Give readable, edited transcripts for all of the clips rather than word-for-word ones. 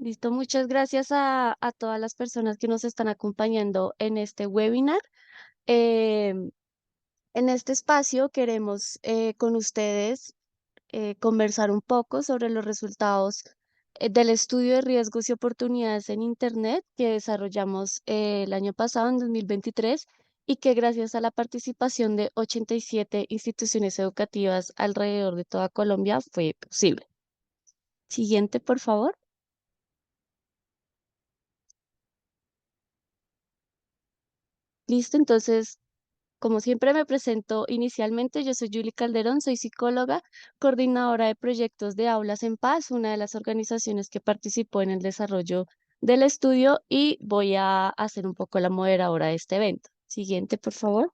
Listo, muchas gracias a todas las personas que nos están acompañando en este webinar. Em, en este espacio queremos con ustedes conversar un poco sobre los resultados del estudio de riesgos y oportunidades en Internet que desarrollamos el año pasado, en 2023, y que gracias a la participación de 87 instituciones educativas alrededor de toda Colombia fue posible. Siguiente, por favor. Listo, entonces, como siempre me presento inicialmente, yo soy Julie Calderón, soy psicóloga, coordinadora de proyectos de Aulas en Paz, una de las organizaciones que participó en el desarrollo del estudio y voy a hacer un poco la moderadora de este evento. Siguiente, por favor.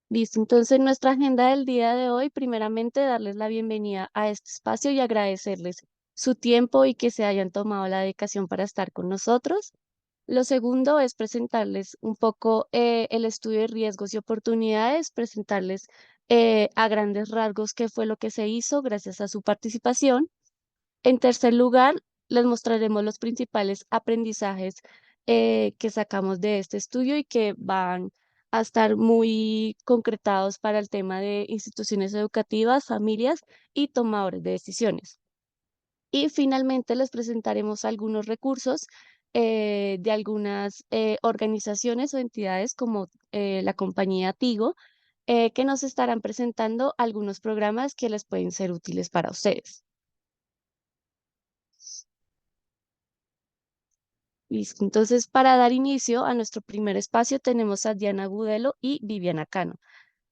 Listo, entonces nuestra agenda del día de hoy, primeramente darles la bienvenida a este espacio y agradecerles su tiempo y que se hayan tomado la dedicación para estar con nosotros. Lo segundo es presentarles un poco el estudio de riesgos y oportunidades, presentarles a grandes rasgos qué fue lo que se hizo gracias a su participación. En tercer lugar, les mostraremos los principales aprendizajes que sacamos de este estudio y que van a estar muy concretados para el tema de instituciones educativas, familias y tomadores de decisiones. Y finalmente les presentaremos algunos recursos de algunas organizaciones o entidades como la compañía Tigo, que nos estarán presentando algunos programas que les pueden ser útiles para ustedes. Listo. Entonces, para dar inicio a nuestro primer espacio, tenemos a Diana Gudelo y Viviana Cano.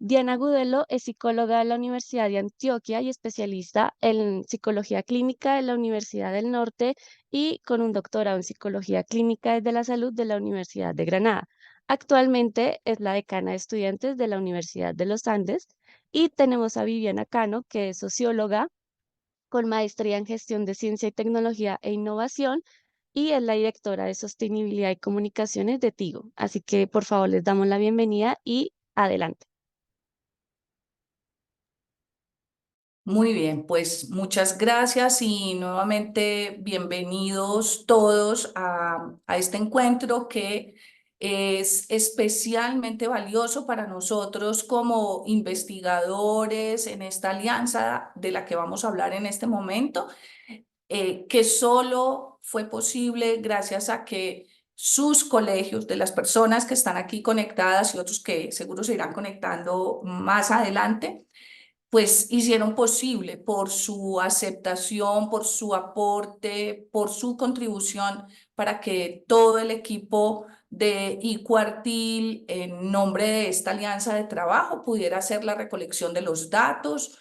Diana Gudelo es psicóloga de la Universidad de Antioquia y especialista en psicología clínica de la Universidad del Norte y con un doctorado en psicología clínica desde la salud de la Universidad de Granada. Actualmente es la decana de estudiantes de la Universidad de los Andes y tenemos a Viviana Cano, que es socióloga con maestría en gestión de ciencia y tecnología e innovación y es la directora de sostenibilidad y comunicaciones de Tigo. Así que por favor les damos la bienvenida y adelante. Muy bien, pues muchas gracias y nuevamente bienvenidos todos a este encuentro que es especialmente valioso para nosotros como investigadores en esta alianza de la que vamos a hablar en este momento, que solo fue posible gracias a que sus colegios, de las personas que están aquí conectadas y otros que seguro se irán conectando más adelante, pues hicieron posible por su aceptación, por su aporte, por su contribución para que todo el equipo de iCuartil, en nombre de esta alianza de trabajo, pudiera hacer la recolección de los datos,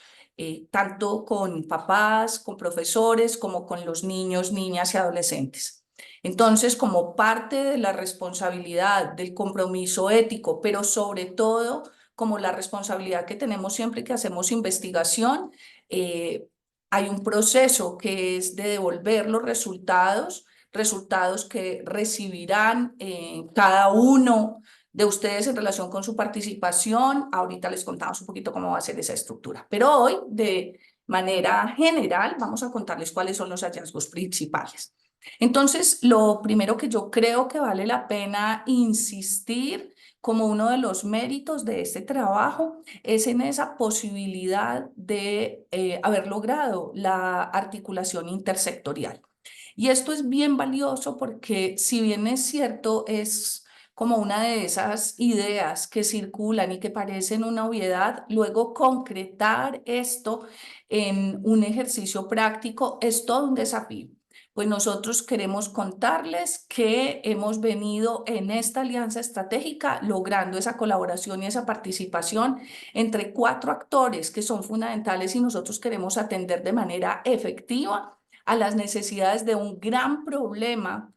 tanto con papás, con profesores, como con los niños, niñas y adolescentes. Entonces, como parte de la responsabilidad, del compromiso ético, pero sobre todo como la responsabilidad que tenemos siempre que hacemos investigación, eh, hay un proceso que es de devolver los resultados, resultados que recibirán cada uno de ustedes en relación con su participación. Ahorita les contamos un poquito cómo va a ser esa estructura, pero hoy de manera general vamos a contarles cuáles son los hallazgos principales. Entonces, lo primero que yo creo que vale la pena insistir como uno de los méritos de este trabajo es en esa posibilidad de haber logrado la articulación intersectorial. Y esto es bien valioso porque si bien es cierto, es como una de esas ideas que circulan y que parecen una obviedad, luego concretar esto en un ejercicio práctico es todo un desafío. Pues nosotros queremos contarles que hemos venido en esta alianza estratégica logrando esa colaboración y esa participación entre cuatro actores que son fundamentales y nosotros queremos atender de manera efectiva a las necesidades de un gran problema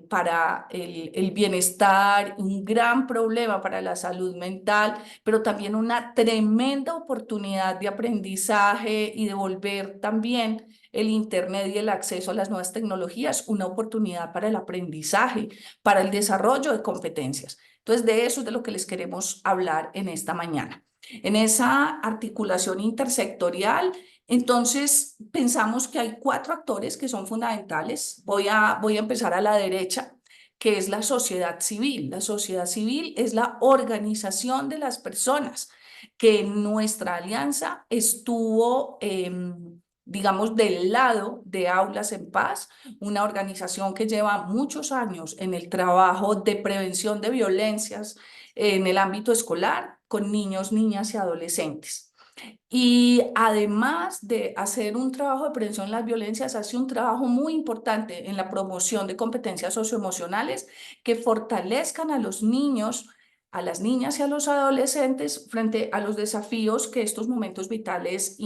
para el bienestar, un gran problema para la salud mental, pero también una tremenda oportunidad de aprendizaje y de volver también el Internet y el acceso a las nuevas tecnologías una oportunidad para el aprendizaje, para el desarrollo de competencias. Entonces, de eso es de lo que les queremos hablar en esta mañana. En esa articulación intersectorial, entonces pensamos que hay cuatro actores que son fundamentales. Voy a empezar a la derecha, que es la sociedad civil. La sociedad civil es la organización de las personas que en nuestra alianza estuvo, digamos, del lado de Aulas en Paz, una organización que lleva muchos años en el trabajo de prevención de violencias en el ámbito escolar con niños, niñas y adolescentes. Y además de hacer un trabajo de prevención de las violencias, hace un trabajo muy importante en la promoción de competencias socioemocionales que fortalezcan a los niños, a las niñas y a los adolescentes frente a los desafíos que estos momentos vitales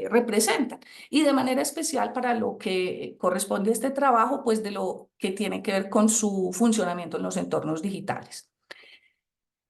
representan. Y de manera especial para lo que corresponde a este trabajo, pues de lo que tiene que ver con su funcionamiento en los entornos digitales.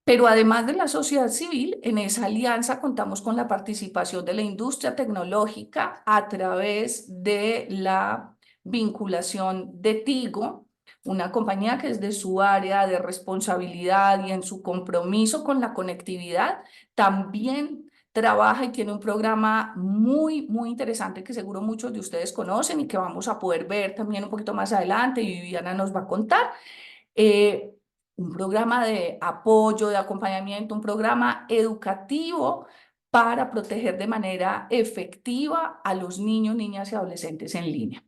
Pero además de la sociedad civil, en esa alianza contamos con la participación de la industria tecnológica a través de la vinculación de Tigo, una compañía que es de su área de responsabilidad y en su compromiso con la conectividad, también trabaja y tiene un programa muy, muy interesante que seguro muchos de ustedes conocen y que vamos a poder ver también un poquito más adelante y Viviana nos va a contar. eh, un programa de apoyo, de acompañamiento, un programa educativo para proteger de manera efectiva a los niños, niñas y adolescentes en línea.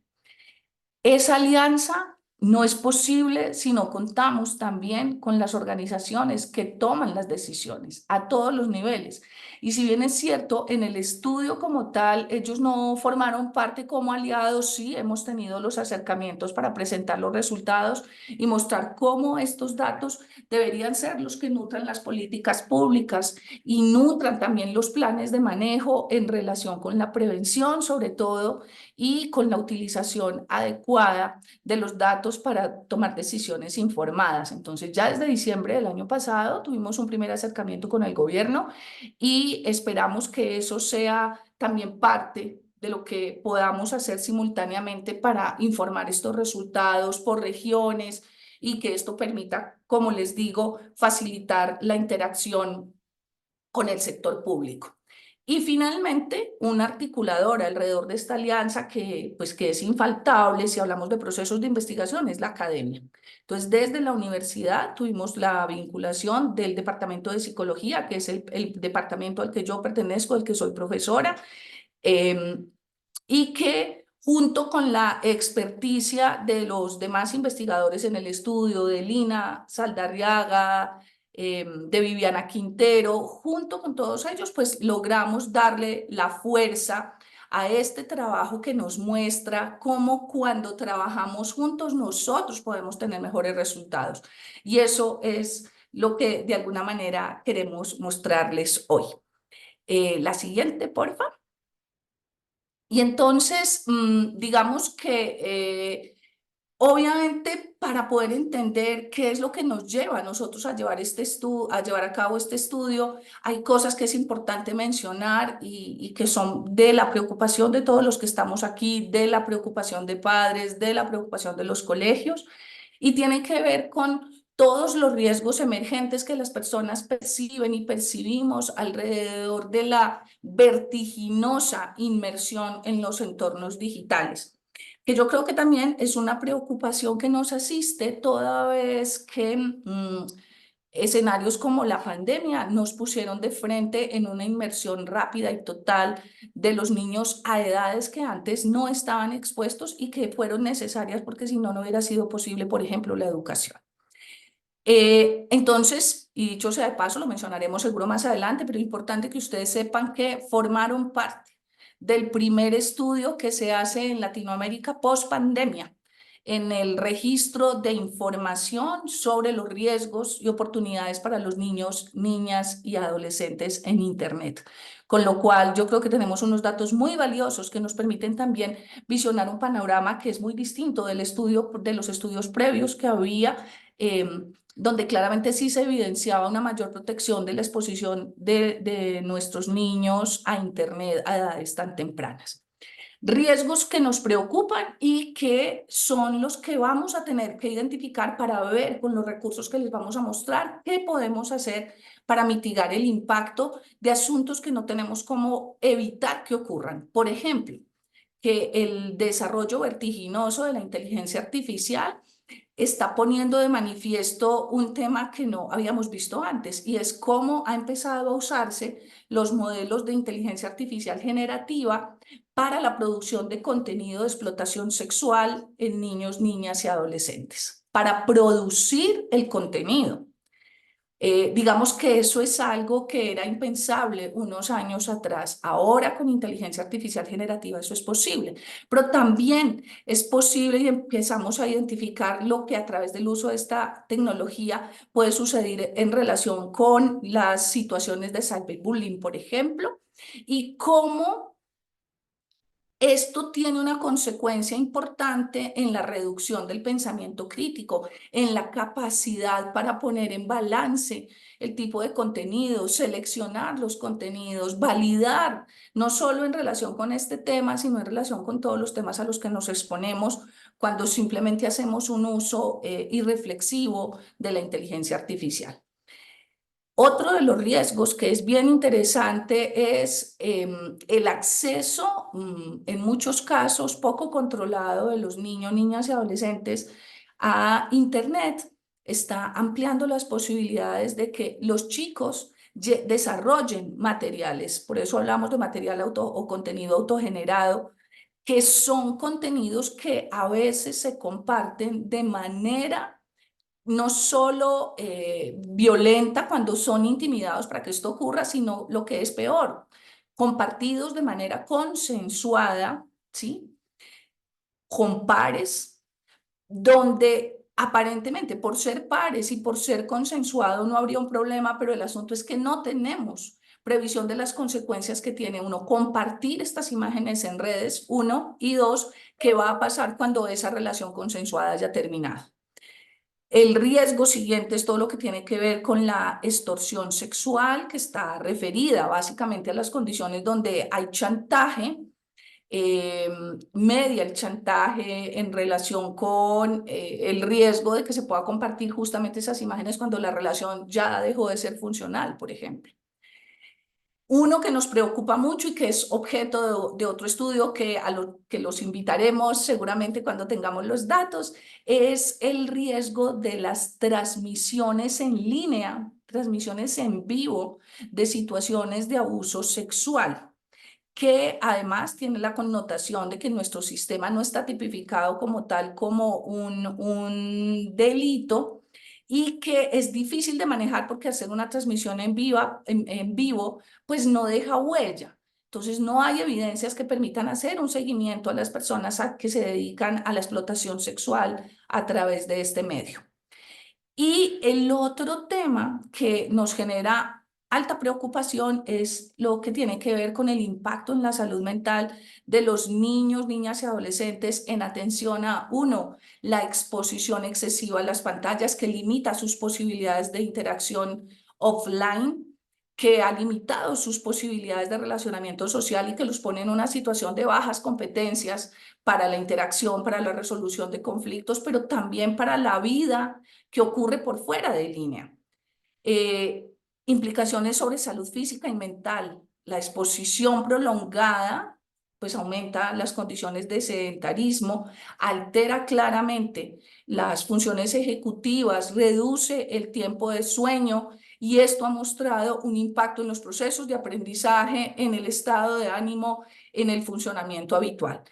Esa alianza no es posible si no contamos también con las organizaciones que toman las decisiones a todos los niveles. Y si bien es cierto, en el estudio como tal, ellos no formaron parte como aliados, sí hemos tenido los acercamientos para presentar los resultados y mostrar cómo estos datos deberían ser los que nutran las políticas públicas y nutran también los planes de manejo en relación con la prevención, sobre todo, y con la utilización adecuada de los datos para tomar decisiones informadas. Entonces, ya desde diciembre del año pasado tuvimos un primer acercamiento con el gobierno y esperamos que eso sea también parte de lo que podamos hacer simultáneamente para informar estos resultados por regiones y que esto permita, como les digo, facilitar la interacción con el sector público. Y finalmente, un articulador alrededor de esta alianza que es infaltable si hablamos de procesos de investigación es la academia. Entonces, desde la universidad tuvimos la vinculación del Departamento de Psicología, que es el departamento al que yo pertenezco, del que soy profesora, eh, y que junto con la experticia de los demás investigadores en el estudio, de Lina Saldarriaga, de Viviana Quintero, junto con todos ellos, pues logramos darle la fuerza a este trabajo que nos muestra cómo cuando trabajamos juntos nosotros podemos tener mejores resultados. Y eso es lo que de alguna manera queremos mostrarles hoy. La siguiente, por favor. Y entonces, digamos que obviamente para poder entender qué es lo que nos lleva a nosotros a llevar a llevar a cabo este estudio, hay cosas que es importante mencionar y que son de la preocupación de todos los que estamos aquí, de la preocupación de padres, de la preocupación de los colegios y tienen que ver con todos los riesgos emergentes que las personas perciben y percibimos alrededor de la vertiginosa inmersión en los entornos digitales, que yo creo que también es una preocupación que nos asiste toda vez que escenarios como la pandemia nos pusieron de frente en una inmersión rápida y total de los niños a edades que antes no estaban expuestos y que fueron necesarias porque si no, no hubiera sido posible, por ejemplo, la educación. Entonces, y dicho sea de paso, lo mencionaremos seguro más adelante, pero es importante que ustedes sepan que formaron parte del primer estudio que se hace en Latinoamérica post pandemia en el registro de información sobre los riesgos y oportunidades para los niños, niñas y adolescentes en Internet. Con lo cual, yo creo que tenemos unos datos muy valiosos que nos permiten también visionar un panorama que es muy distinto del estudio, de los estudios previos que había, donde claramente sí se evidenciaba una mayor protección de la exposición de nuestros niños a Internet a edades tan tempranas. Riesgos que nos preocupan y que son los que vamos a tener que identificar para ver con los recursos que les vamos a mostrar qué podemos hacer para mitigar el impacto de asuntos que no tenemos cómo evitar que ocurran. Por ejemplo, que el desarrollo vertiginoso de la inteligencia artificial está poniendo de manifiesto un tema que no habíamos visto antes, y es cómo ha empezado a usarse los modelos de inteligencia artificial generativa para la producción de contenido de explotación sexual en niños, niñas y adolescentes, para producir el contenido. Digamos que eso es algo que era impensable unos años atrás. Ahora con inteligencia artificial generativa eso es posible, pero también es posible y empezamos a identificar lo que a través del uso de esta tecnología puede suceder en relación con las situaciones de cyberbullying, por ejemplo, y cómo esto tiene una consecuencia importante en la reducción del pensamiento crítico, en la capacidad para poner en balance el tipo de contenido, seleccionar los contenidos, validar, no solo en relación con este tema, sino en relación con todos los temas a los que nos exponemos cuando simplemente hacemos un uso irreflexivo de la inteligencia artificial. Otro de los riesgos que es bien interesante es el acceso, en muchos casos poco controlado, de los niños, niñas y adolescentes a Internet. Está ampliando las posibilidades de que los chicos desarrollen materiales, por eso hablamos de material o contenido autogenerado, que son contenidos que a veces se comparten de manera no solo violenta cuando son intimidados para que esto ocurra, sino lo que es peor, compartidos de manera consensuada, ¿sí? Con pares, donde aparentemente por ser pares y por ser consensuado no habría un problema, pero el asunto es que no tenemos previsión de las consecuencias que tiene uno compartir estas imágenes en redes, uno, y dos, qué va a pasar cuando esa relación consensuada haya terminado. El riesgo siguiente es todo lo que tiene que ver con la extorsión sexual, que está referida básicamente a las condiciones donde hay chantaje, eh, media el chantaje en relación con el riesgo de que se pueda compartir justamente esas imágenes cuando la relación ya dejó de ser funcional, por ejemplo. Uno que nos preocupa mucho y que es objeto de otro estudio a lo que los invitaremos seguramente cuando tengamos los datos, es el riesgo de las transmisiones en línea, transmisiones en vivo de situaciones de abuso sexual, que además tiene la connotación de que nuestro sistema no está tipificado como tal, como un delito, y que es difícil de manejar porque hacer una transmisión en vivo pues no deja huella. Entonces no hay evidencias que permitan hacer un seguimiento a las personas que se dedican a la explotación sexual a través de este medio. Y el otro tema que nos genera alta preocupación es lo que tiene que ver con el impacto en la salud mental de los niños, niñas y adolescentes en atención a, uno, la exposición excesiva a las pantallas que limita sus posibilidades de interacción offline, que ha limitado sus posibilidades de relacionamiento social y que los pone en una situación de bajas competencias para la interacción, para la resolución de conflictos, pero también para la vida que ocurre por fuera de línea. Eh, Implicaciones sobre salud física y mental. La exposición prolongada pues aumenta las condiciones de sedentarismo, altera claramente las funciones ejecutivas, reduce el tiempo de sueño, y esto ha mostrado un impacto en los procesos de aprendizaje, en el estado de ánimo, en el funcionamiento habitual.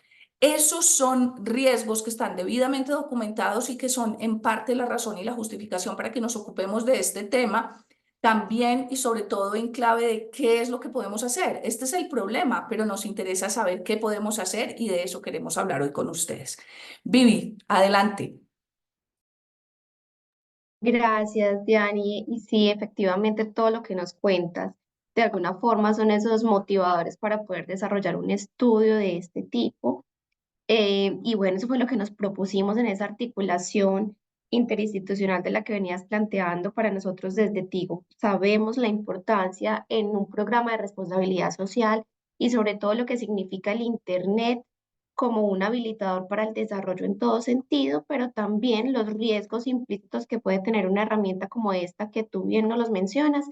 Esos son riesgos que están debidamente documentados y que son en parte la razón y la justificación para que nos ocupemos de este tema, también y sobre todo en clave de qué es lo que podemos hacer. Este es el problema, pero nos interesa saber qué podemos hacer y de eso queremos hablar hoy con ustedes. Vivi, adelante. Gracias, Diani. Y sí, efectivamente, todo lo que nos cuentas, de alguna forma son esos motivadores para poder desarrollar un estudio de este tipo. Y bueno, eso fue lo que nos propusimos en esa articulación interinstitucional de la que venías planteando para nosotros desde Tigo. Sabemos la importancia en un programa de responsabilidad social y sobre todo lo que significa el Internet como un habilitador para el desarrollo en todo sentido, pero también los riesgos implícitos que puede tener una herramienta como esta que tú bien nos los mencionas.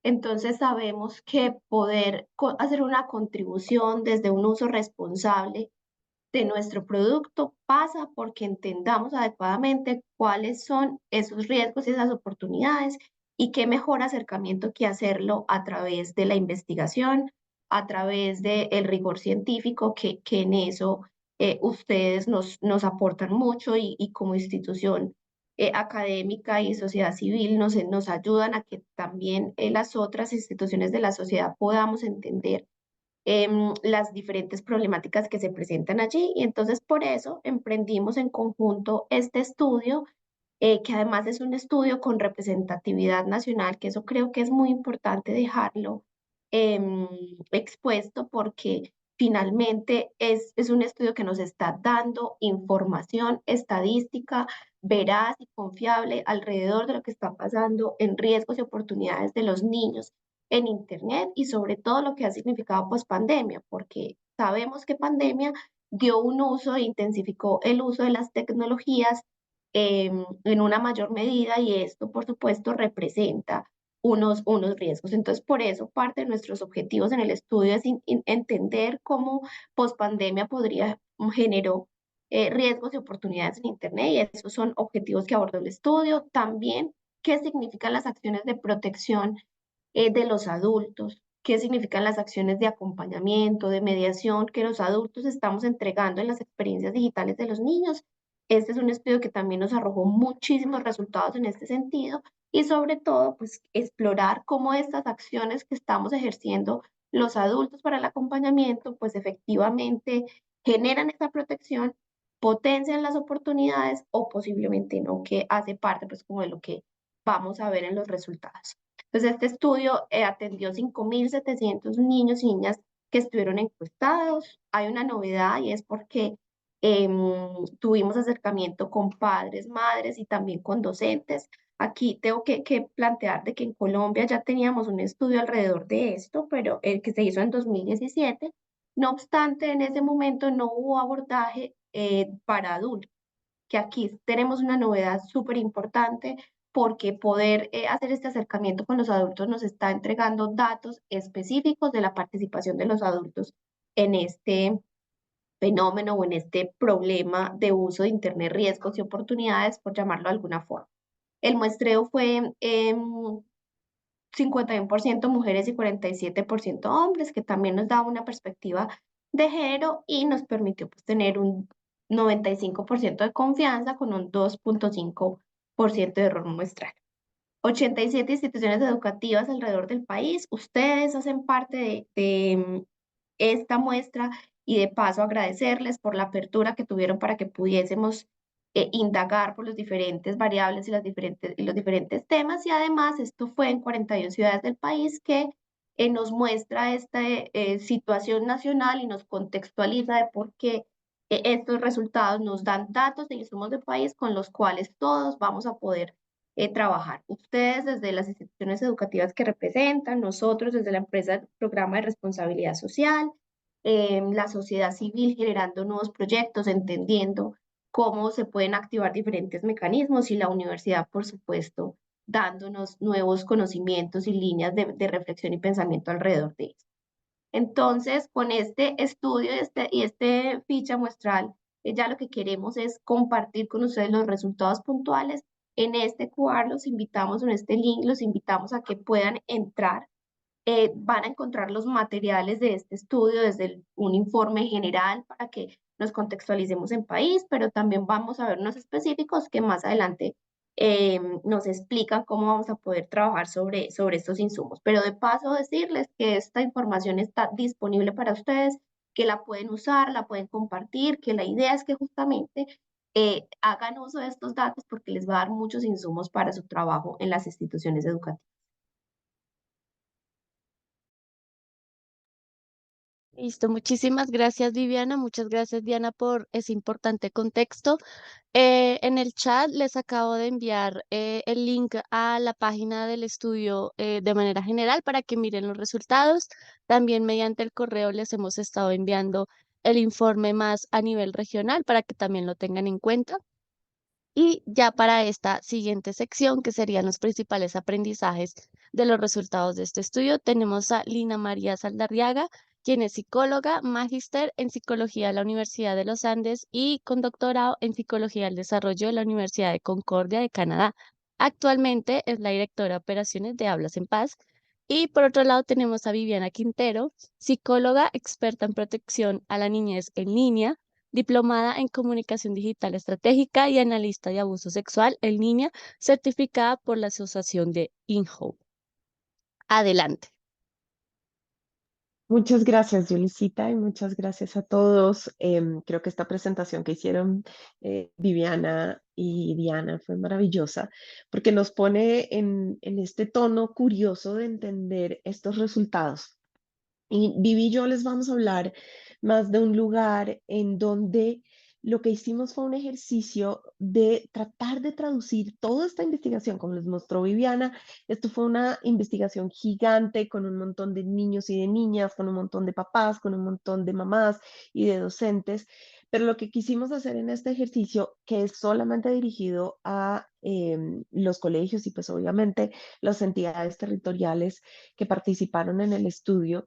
Entonces sabemos que poder hacer una contribución desde un uso responsable de nuestro producto pasa porque entendamos adecuadamente cuáles son esos riesgos y esas oportunidades y qué mejor acercamiento que hacerlo a través de la investigación, a través del rigor científico, que en eso ustedes nos aportan mucho y como institución académica y sociedad civil nos ayudan a que también las otras instituciones de la sociedad podamos entender las diferentes problemáticas que se presentan allí. Y entonces por eso emprendimos en conjunto este estudio, que además es un estudio con representatividad nacional, que eso creo que es muy importante dejarlo em, expuesto porque finalmente es un estudio que nos está dando información estadística veraz y confiable alrededor de lo que está pasando en riesgos y oportunidades de los niños en Internet y sobre todo lo que ha significado pospandemia, porque sabemos que pandemia dio un uso e intensificó el uso de las tecnologías en una mayor medida y esto, por supuesto, representa unos riesgos. Entonces, por eso parte de nuestros objetivos en el estudio es entender cómo pospandemia podría generó riesgos y oportunidades en Internet y esos son objetivos que abordó el estudio. También, ¿qué significan las acciones de protección de los adultos? ¿Qué significan las acciones de acompañamiento, de mediación que los adultos estamos entregando en las experiencias digitales de los niños? Este es un estudio que también nos arrojó muchísimos resultados en este sentido y sobre todo, pues explorar cómo estas acciones que estamos ejerciendo los adultos para el acompañamiento, pues efectivamente generan esa protección, potencian las oportunidades o posiblemente no, que hace parte pues como de lo que vamos a ver en los resultados. Entonces, este estudio atendió 5.700 niños y niñas que estuvieron encuestados. Hay una novedad y es porque tuvimos acercamiento con padres, madres y también con docentes. Aquí tengo que plantear de que en Colombia ya teníamos un estudio alrededor de esto, pero el que se hizo en 2017. No obstante, en ese momento no hubo abordaje para adultos, que aquí tenemos una novedad súper importante porque poder hacer este acercamiento con los adultos nos está entregando datos específicos de la participación de los adultos en este fenómeno o en este problema de uso de Internet, riesgos y oportunidades, por llamarlo de alguna forma. El muestreo fue 51% mujeres y 47% hombres, que también nos da una perspectiva de género y nos permitió pues, tener un 95% de confianza con un 2,5% de error muestral. 87 instituciones educativas alrededor del país. Ustedes hacen parte de esta muestra y de paso agradecerles por la apertura que tuvieron para que pudiésemos indagar por las diferentes variables y los diferentes temas. Y además esto fue en 41 ciudades del país que nos muestra esta situación nacional y nos contextualiza de por qué estos resultados nos dan datos de insumos del país con los cuales todos vamos a poder trabajar. Ustedes desde las instituciones educativas que representan, nosotros desde la empresa Programa de Responsabilidad Social, la sociedad civil generando nuevos proyectos, entendiendo cómo se pueden activar diferentes mecanismos y la universidad, por supuesto, dándonos nuevos conocimientos y líneas de reflexión y pensamiento alrededor de eso. Entonces, con este estudio y este ficha muestral, ya lo que queremos es compartir con ustedes los resultados puntuales. En este QR los invitamos, en este link los invitamos a que puedan entrar. Van a encontrar los materiales de este estudio desde un informe general para que nos contextualicemos en país, pero también vamos a ver unos específicos que más adelante nos explican cómo vamos a poder trabajar sobre estos insumos. Pero de paso decirles que esta información está disponible para ustedes, que la pueden usar, la pueden compartir, que la idea es que justamente hagan uso de estos datos porque les va a dar muchos insumos para su trabajo en las instituciones educativas. Listo, muchísimas gracias Viviana, muchas gracias Diana por ese importante contexto. En el chat les acabo de enviar el link a la página del estudio de manera general para que miren los resultados. También mediante el correo les hemos estado enviando el informe más a nivel regional para que también lo tengan en cuenta. Y ya para esta siguiente sección, que serían los principales aprendizajes de los resultados de este estudio, tenemos a Lina María Saldarriaga, quien es psicóloga, magíster en psicología de la Universidad de los Andes y con doctorado en psicología del desarrollo de la Universidad de Concordia de Canadá. Actualmente es la directora de operaciones de Hablas en Paz. Y por otro lado tenemos a Viviana Quintero, psicóloga experta en protección a la niñez en línea, diplomada en comunicación digital estratégica y analista de abuso sexual en línea, certificada por la Asociación de INHO. Adelante. Muchas gracias, Yulisita, y muchas gracias a todos. Creo que esta presentación que hicieron Viviana y Diana fue maravillosa porque nos pone en este tono curioso de entender estos resultados. Y Vivi y yo les vamos a hablar más de un lugar en donde lo que hicimos fue un ejercicio de tratar de traducir toda esta investigación, como les mostró Viviana. Esto fue una investigación gigante con un montón de niños y de niñas, con un montón de papás, con un montón de mamás y de docentes. Pero lo que quisimos hacer en este ejercicio, que es solamente dirigido a los colegios y pues obviamente las entidades territoriales que participaron en el estudio,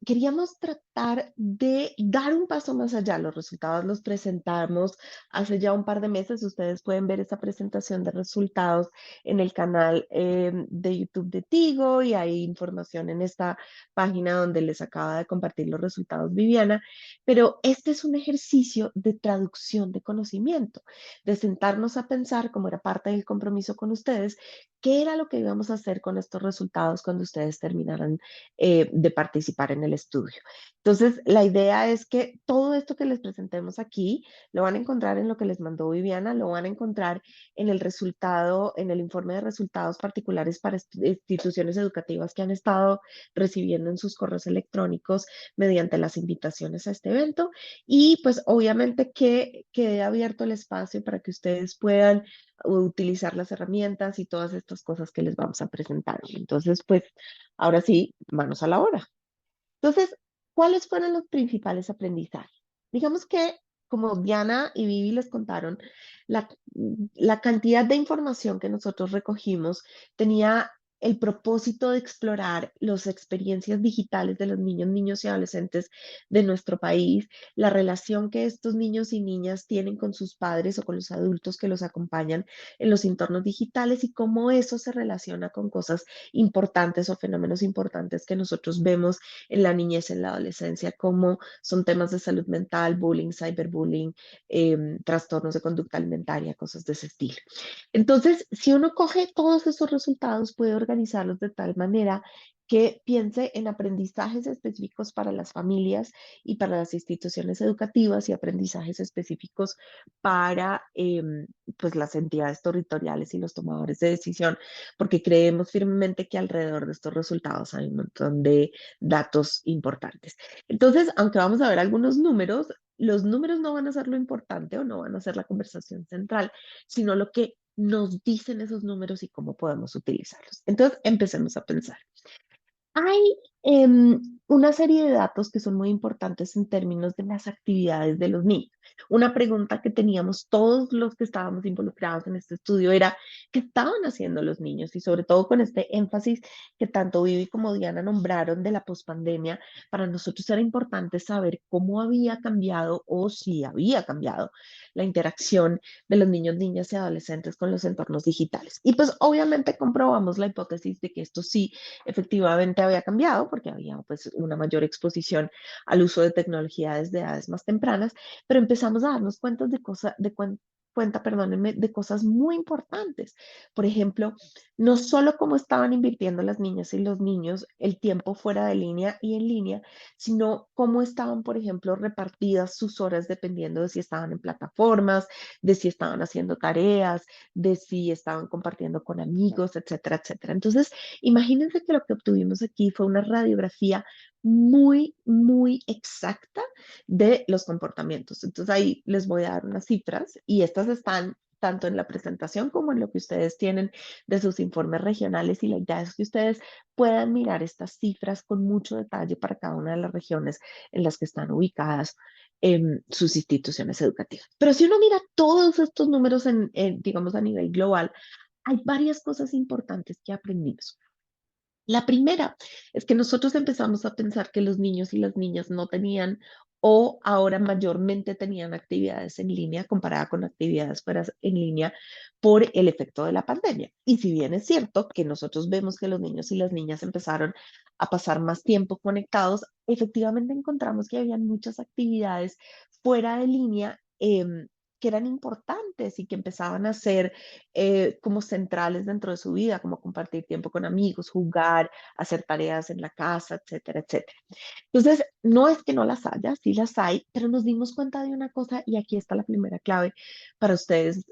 queríamos tratar de dar un paso más allá. Los resultados los presentamos hace ya un par de meses. Ustedes pueden ver esa presentación de resultados en el canal de YouTube de Tigo y hay información en esta página donde les acaba de compartir los resultados Viviana. Pero este es un ejercicio de traducción de conocimiento, de sentarnos a pensar, como era parte del compromiso con ustedes, qué era lo que íbamos a hacer con estos resultados cuando ustedes terminaran de participar en el estudio. Entonces, la idea es que todo esto que les presentemos aquí lo van a encontrar en lo que les mandó Viviana, lo van a encontrar en el resultado, en el informe de resultados particulares para instituciones educativas que han estado recibiendo en sus correos electrónicos mediante las invitaciones a este evento. Y pues obviamente que quede abierto el espacio para que ustedes puedan utilizar las herramientas y todas estas cosas que les vamos a presentar. Entonces, pues ahora sí, manos a la obra. Entonces, ¿cuáles fueron los principales aprendizajes? Digamos que, como Diana y Vivi les contaron, la, la cantidad de información que nosotros recogimos tenía el propósito de explorar las experiencias digitales de los niños, niños y adolescentes de nuestro país, la relación que estos niños y niñas tienen con sus padres o con los adultos que los acompañan en los entornos digitales y cómo eso se relaciona con cosas importantes o fenómenos importantes que nosotros vemos en la niñez, en la adolescencia, como son temas de salud mental, bullying, cyberbullying, trastornos de conducta alimentaria, cosas de ese estilo. Entonces, si uno coge todos esos resultados, puede organizarlos de tal manera que piense en aprendizajes específicos para las familias y para las instituciones educativas y aprendizajes específicos para pues las entidades territoriales y los tomadores de decisión, porque creemos firmemente que alrededor de estos resultados hay un montón de datos importantes. Entonces, aunque vamos a ver algunos números, los números no van a ser lo importante o no van a ser la conversación central, sino lo que nos dicen esos números y cómo podemos utilizarlos. Entonces, empecemos a pensar. Hay una serie de datos que son muy importantes en términos de las actividades de los niños. Una pregunta que teníamos todos los que estábamos involucrados en este estudio era, ¿qué estaban haciendo los niños? Y sobre todo con este énfasis que tanto Vivi como Diana nombraron de la pospandemia, para nosotros era importante saber cómo había cambiado o si había cambiado la interacción de los niños, niñas y adolescentes con los entornos digitales. Y pues obviamente comprobamos la hipótesis de que esto sí efectivamente había cambiado porque había pues una mayor exposición al uso de tecnología desde edades más tempranas, pero empezamos a darnos cuenta de cosas, perdónenme, de cosas muy importantes. Por ejemplo, no solo cómo estaban invirtiendo las niñas y los niños el tiempo fuera de línea y en línea, sino cómo estaban, por ejemplo, repartidas sus horas dependiendo de si estaban en plataformas, de si estaban haciendo tareas, de si estaban compartiendo con amigos, etcétera, etcétera. Entonces, imagínense que lo que obtuvimos aquí fue una radiografía muy, muy exacta de los comportamientos. Entonces ahí les voy a dar unas cifras y estas están tanto en la presentación como en lo que ustedes tienen de sus informes regionales, y la idea es que ustedes puedan mirar estas cifras con mucho detalle para cada una de las regiones en las que están ubicadas sus instituciones educativas. Pero si uno mira todos estos números digamos, a nivel global, hay varias cosas importantes que aprendimos. La primera es que nosotros empezamos a pensar que los niños y las niñas no tenían, o ahora mayormente tenían, actividades en línea comparada con actividades fuera en línea por el efecto de la pandemia. Y si bien es cierto que nosotros vemos que los niños y las niñas empezaron a pasar más tiempo conectados, efectivamente encontramos que había muchas actividades fuera de línea que eran importantes y que empezaban a ser como centrales dentro de su vida, como compartir tiempo con amigos, jugar, hacer tareas en la casa, etcétera, etcétera. Entonces, no es que no las haya, sí las hay, pero nos dimos cuenta de una cosa, y aquí está la primera clave para ustedes,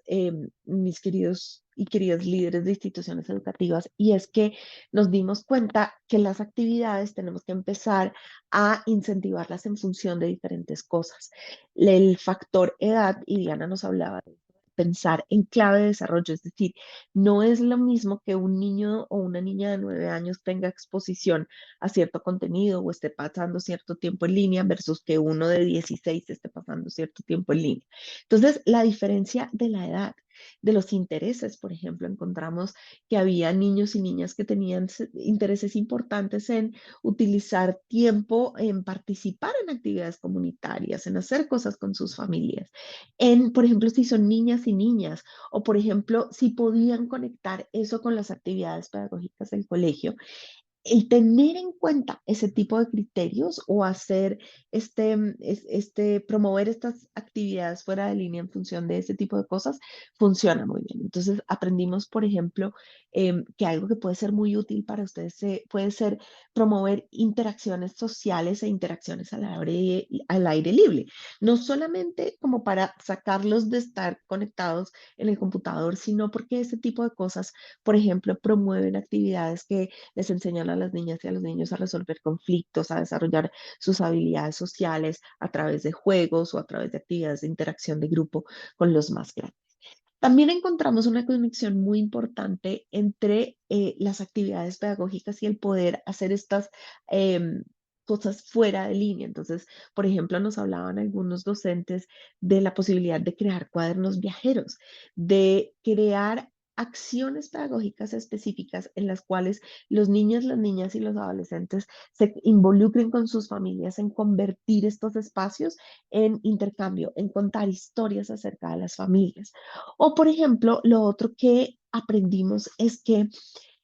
mis queridos y queridas líderes de instituciones educativas, y es que nos dimos cuenta que las actividades tenemos que empezar a incentivarlas en función de diferentes cosas. El factor edad, y Diana nos hablaba de pensar en clave de desarrollo, es decir, no es lo mismo que un niño o una niña de 9 años tenga exposición a cierto contenido o esté pasando cierto tiempo en línea versus que uno de 16 esté pasando cierto tiempo en línea. Entonces, la diferencia de la edad, de los intereses, por ejemplo, encontramos que había niños y niñas que tenían intereses importantes en utilizar tiempo en participar en actividades comunitarias, en hacer cosas con sus familias, en, por ejemplo, si son niñas y niñas, o por ejemplo, si podían conectar eso con las actividades pedagógicas del colegio. El tener en cuenta ese tipo de criterios o hacer promover estas actividades fuera de línea en función de ese tipo de cosas funciona muy bien. Entonces aprendimos, por ejemplo, que algo que puede ser muy útil para ustedes puede ser promover interacciones sociales e interacciones al aire libre. No solamente como para sacarlos de estar conectados en el computador, sino porque ese tipo de cosas, por ejemplo, promueven actividades que les enseñan a las niñas y a los niños a resolver conflictos, a desarrollar sus habilidades sociales a través de juegos o a través de actividades de interacción de grupo con los más grandes. También encontramos una conexión muy importante entre las actividades pedagógicas y el poder hacer estas cosas fuera de línea. Entonces, por ejemplo, nos hablaban algunos docentes de la posibilidad de crear cuadernos viajeros, de crear acciones pedagógicas específicas en las cuales los niños, las niñas y los adolescentes se involucren con sus familias en convertir estos espacios en intercambio, en contar historias acerca de las familias. O, por ejemplo, lo otro que aprendimos es que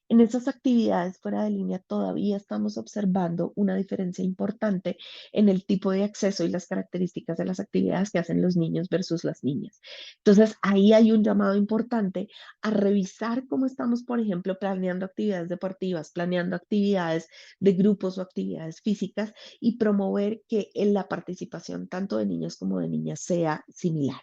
en esas actividades fuera de línea todavía estamos observando una diferencia importante en el tipo de acceso y las características de las actividades que hacen los niños versus las niñas. Entonces, ahí hay un llamado importante a revisar cómo estamos, por ejemplo, planeando actividades deportivas, planeando actividades de grupos o actividades físicas, y promover que en la participación tanto de niños como de niñas sea similar.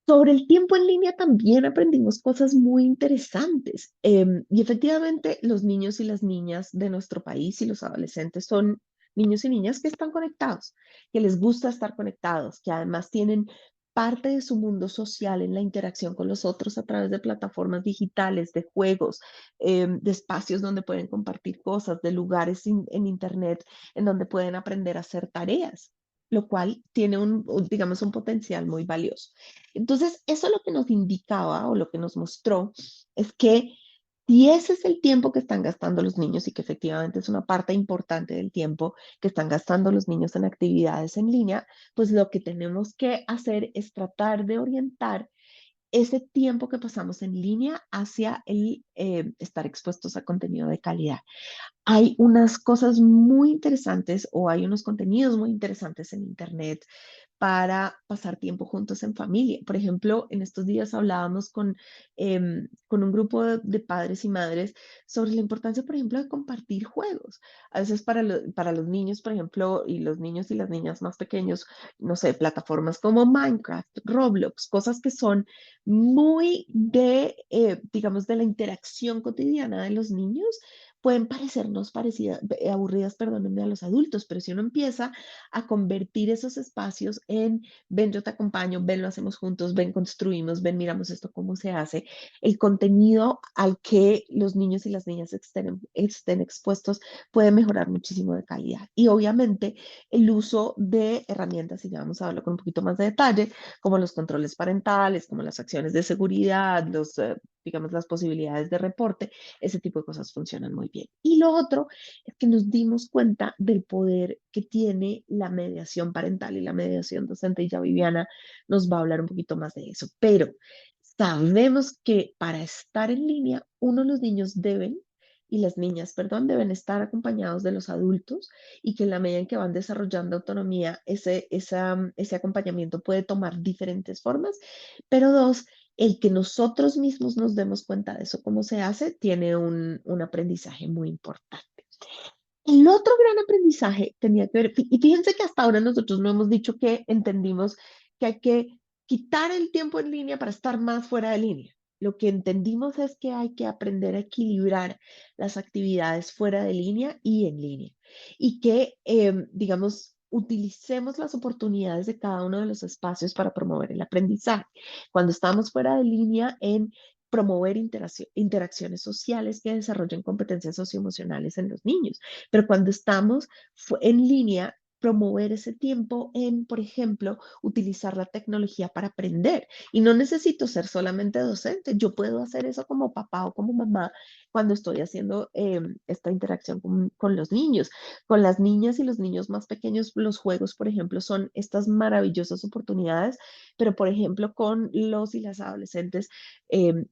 Sobre el tiempo en línea también aprendimos cosas muy interesantes. Y efectivamente, los niños y las niñas de nuestro país y los adolescentes son niños y niñas que están conectados, que les gusta estar conectados, que además tienen parte de su mundo social en la interacción con los otros a través de plataformas digitales, de juegos, de espacios donde pueden compartir cosas, de lugares en Internet en donde pueden aprender a hacer tareas, lo cual tiene digamos, un potencial muy valioso. Entonces, eso lo que nos indicaba o lo que nos mostró es que si ese es el tiempo que están gastando los niños, y que efectivamente es una parte importante del tiempo que están gastando los niños en actividades en línea, pues lo que tenemos que hacer es tratar de orientar ese tiempo que pasamos en línea hacia el estar expuestos a contenido de calidad. Hay unas cosas muy interesantes, o hay unos contenidos muy interesantes en Internet para pasar tiempo juntos en familia. Por ejemplo, en estos días hablábamos con un grupo de padres y madres sobre la importancia, por ejemplo, de compartir juegos. A veces para los niños, por ejemplo, y los niños y las niñas más pequeños, no sé, plataformas como Minecraft, Roblox, cosas que son muy digamos, de la interacción cotidiana de los niños, pueden parecernos aburridas, perdónenme, a los adultos, pero si uno empieza a convertir esos espacios en, ven, yo te acompaño, ven, lo hacemos juntos, ven, construimos, ven, miramos esto cómo se hace, el contenido al que los niños y las niñas estén expuestos puede mejorar muchísimo de calidad. Y obviamente el uso de herramientas, y ya vamos a hablar con un poquito más de detalle, como los controles parentales, como las acciones de seguridad, digamos, las posibilidades de reporte, ese tipo de cosas funcionan muy bien. Y lo otro es que nos dimos cuenta del poder que tiene la mediación parental y la mediación docente, y ya Viviana nos va a hablar un poquito más de eso. Pero sabemos que para estar en línea, los niños deben, y las niñas, perdón, deben estar acompañados de los adultos y que en la medida en que van desarrollando autonomía, ese acompañamiento puede tomar diferentes formas. Pero dos, el que nosotros mismos nos demos cuenta de eso, cómo se hace, tiene un aprendizaje muy importante. El otro gran aprendizaje tenía que ver, y fíjense que hasta ahora nosotros no hemos dicho que entendimos que hay que quitar el tiempo en línea para estar más fuera de línea. Lo que entendimos es que hay que aprender a equilibrar las actividades fuera de línea y en línea. Y que, digamos, utilicemos las oportunidades de cada uno de los espacios para promover el aprendizaje. Cuando estamos fuera de línea, en promover interacciones sociales que desarrollen competencias socioemocionales en los niños. Pero cuando estamos en línea, promover ese tiempo en, por ejemplo, utilizar la tecnología para aprender. Y no necesito ser solamente docente, yo puedo hacer eso como papá o como mamá cuando estoy haciendo esta interacción con los niños. Con las niñas y los niños más pequeños, los juegos, por ejemplo, son estas maravillosas oportunidades, pero por ejemplo, con los y las adolescentes,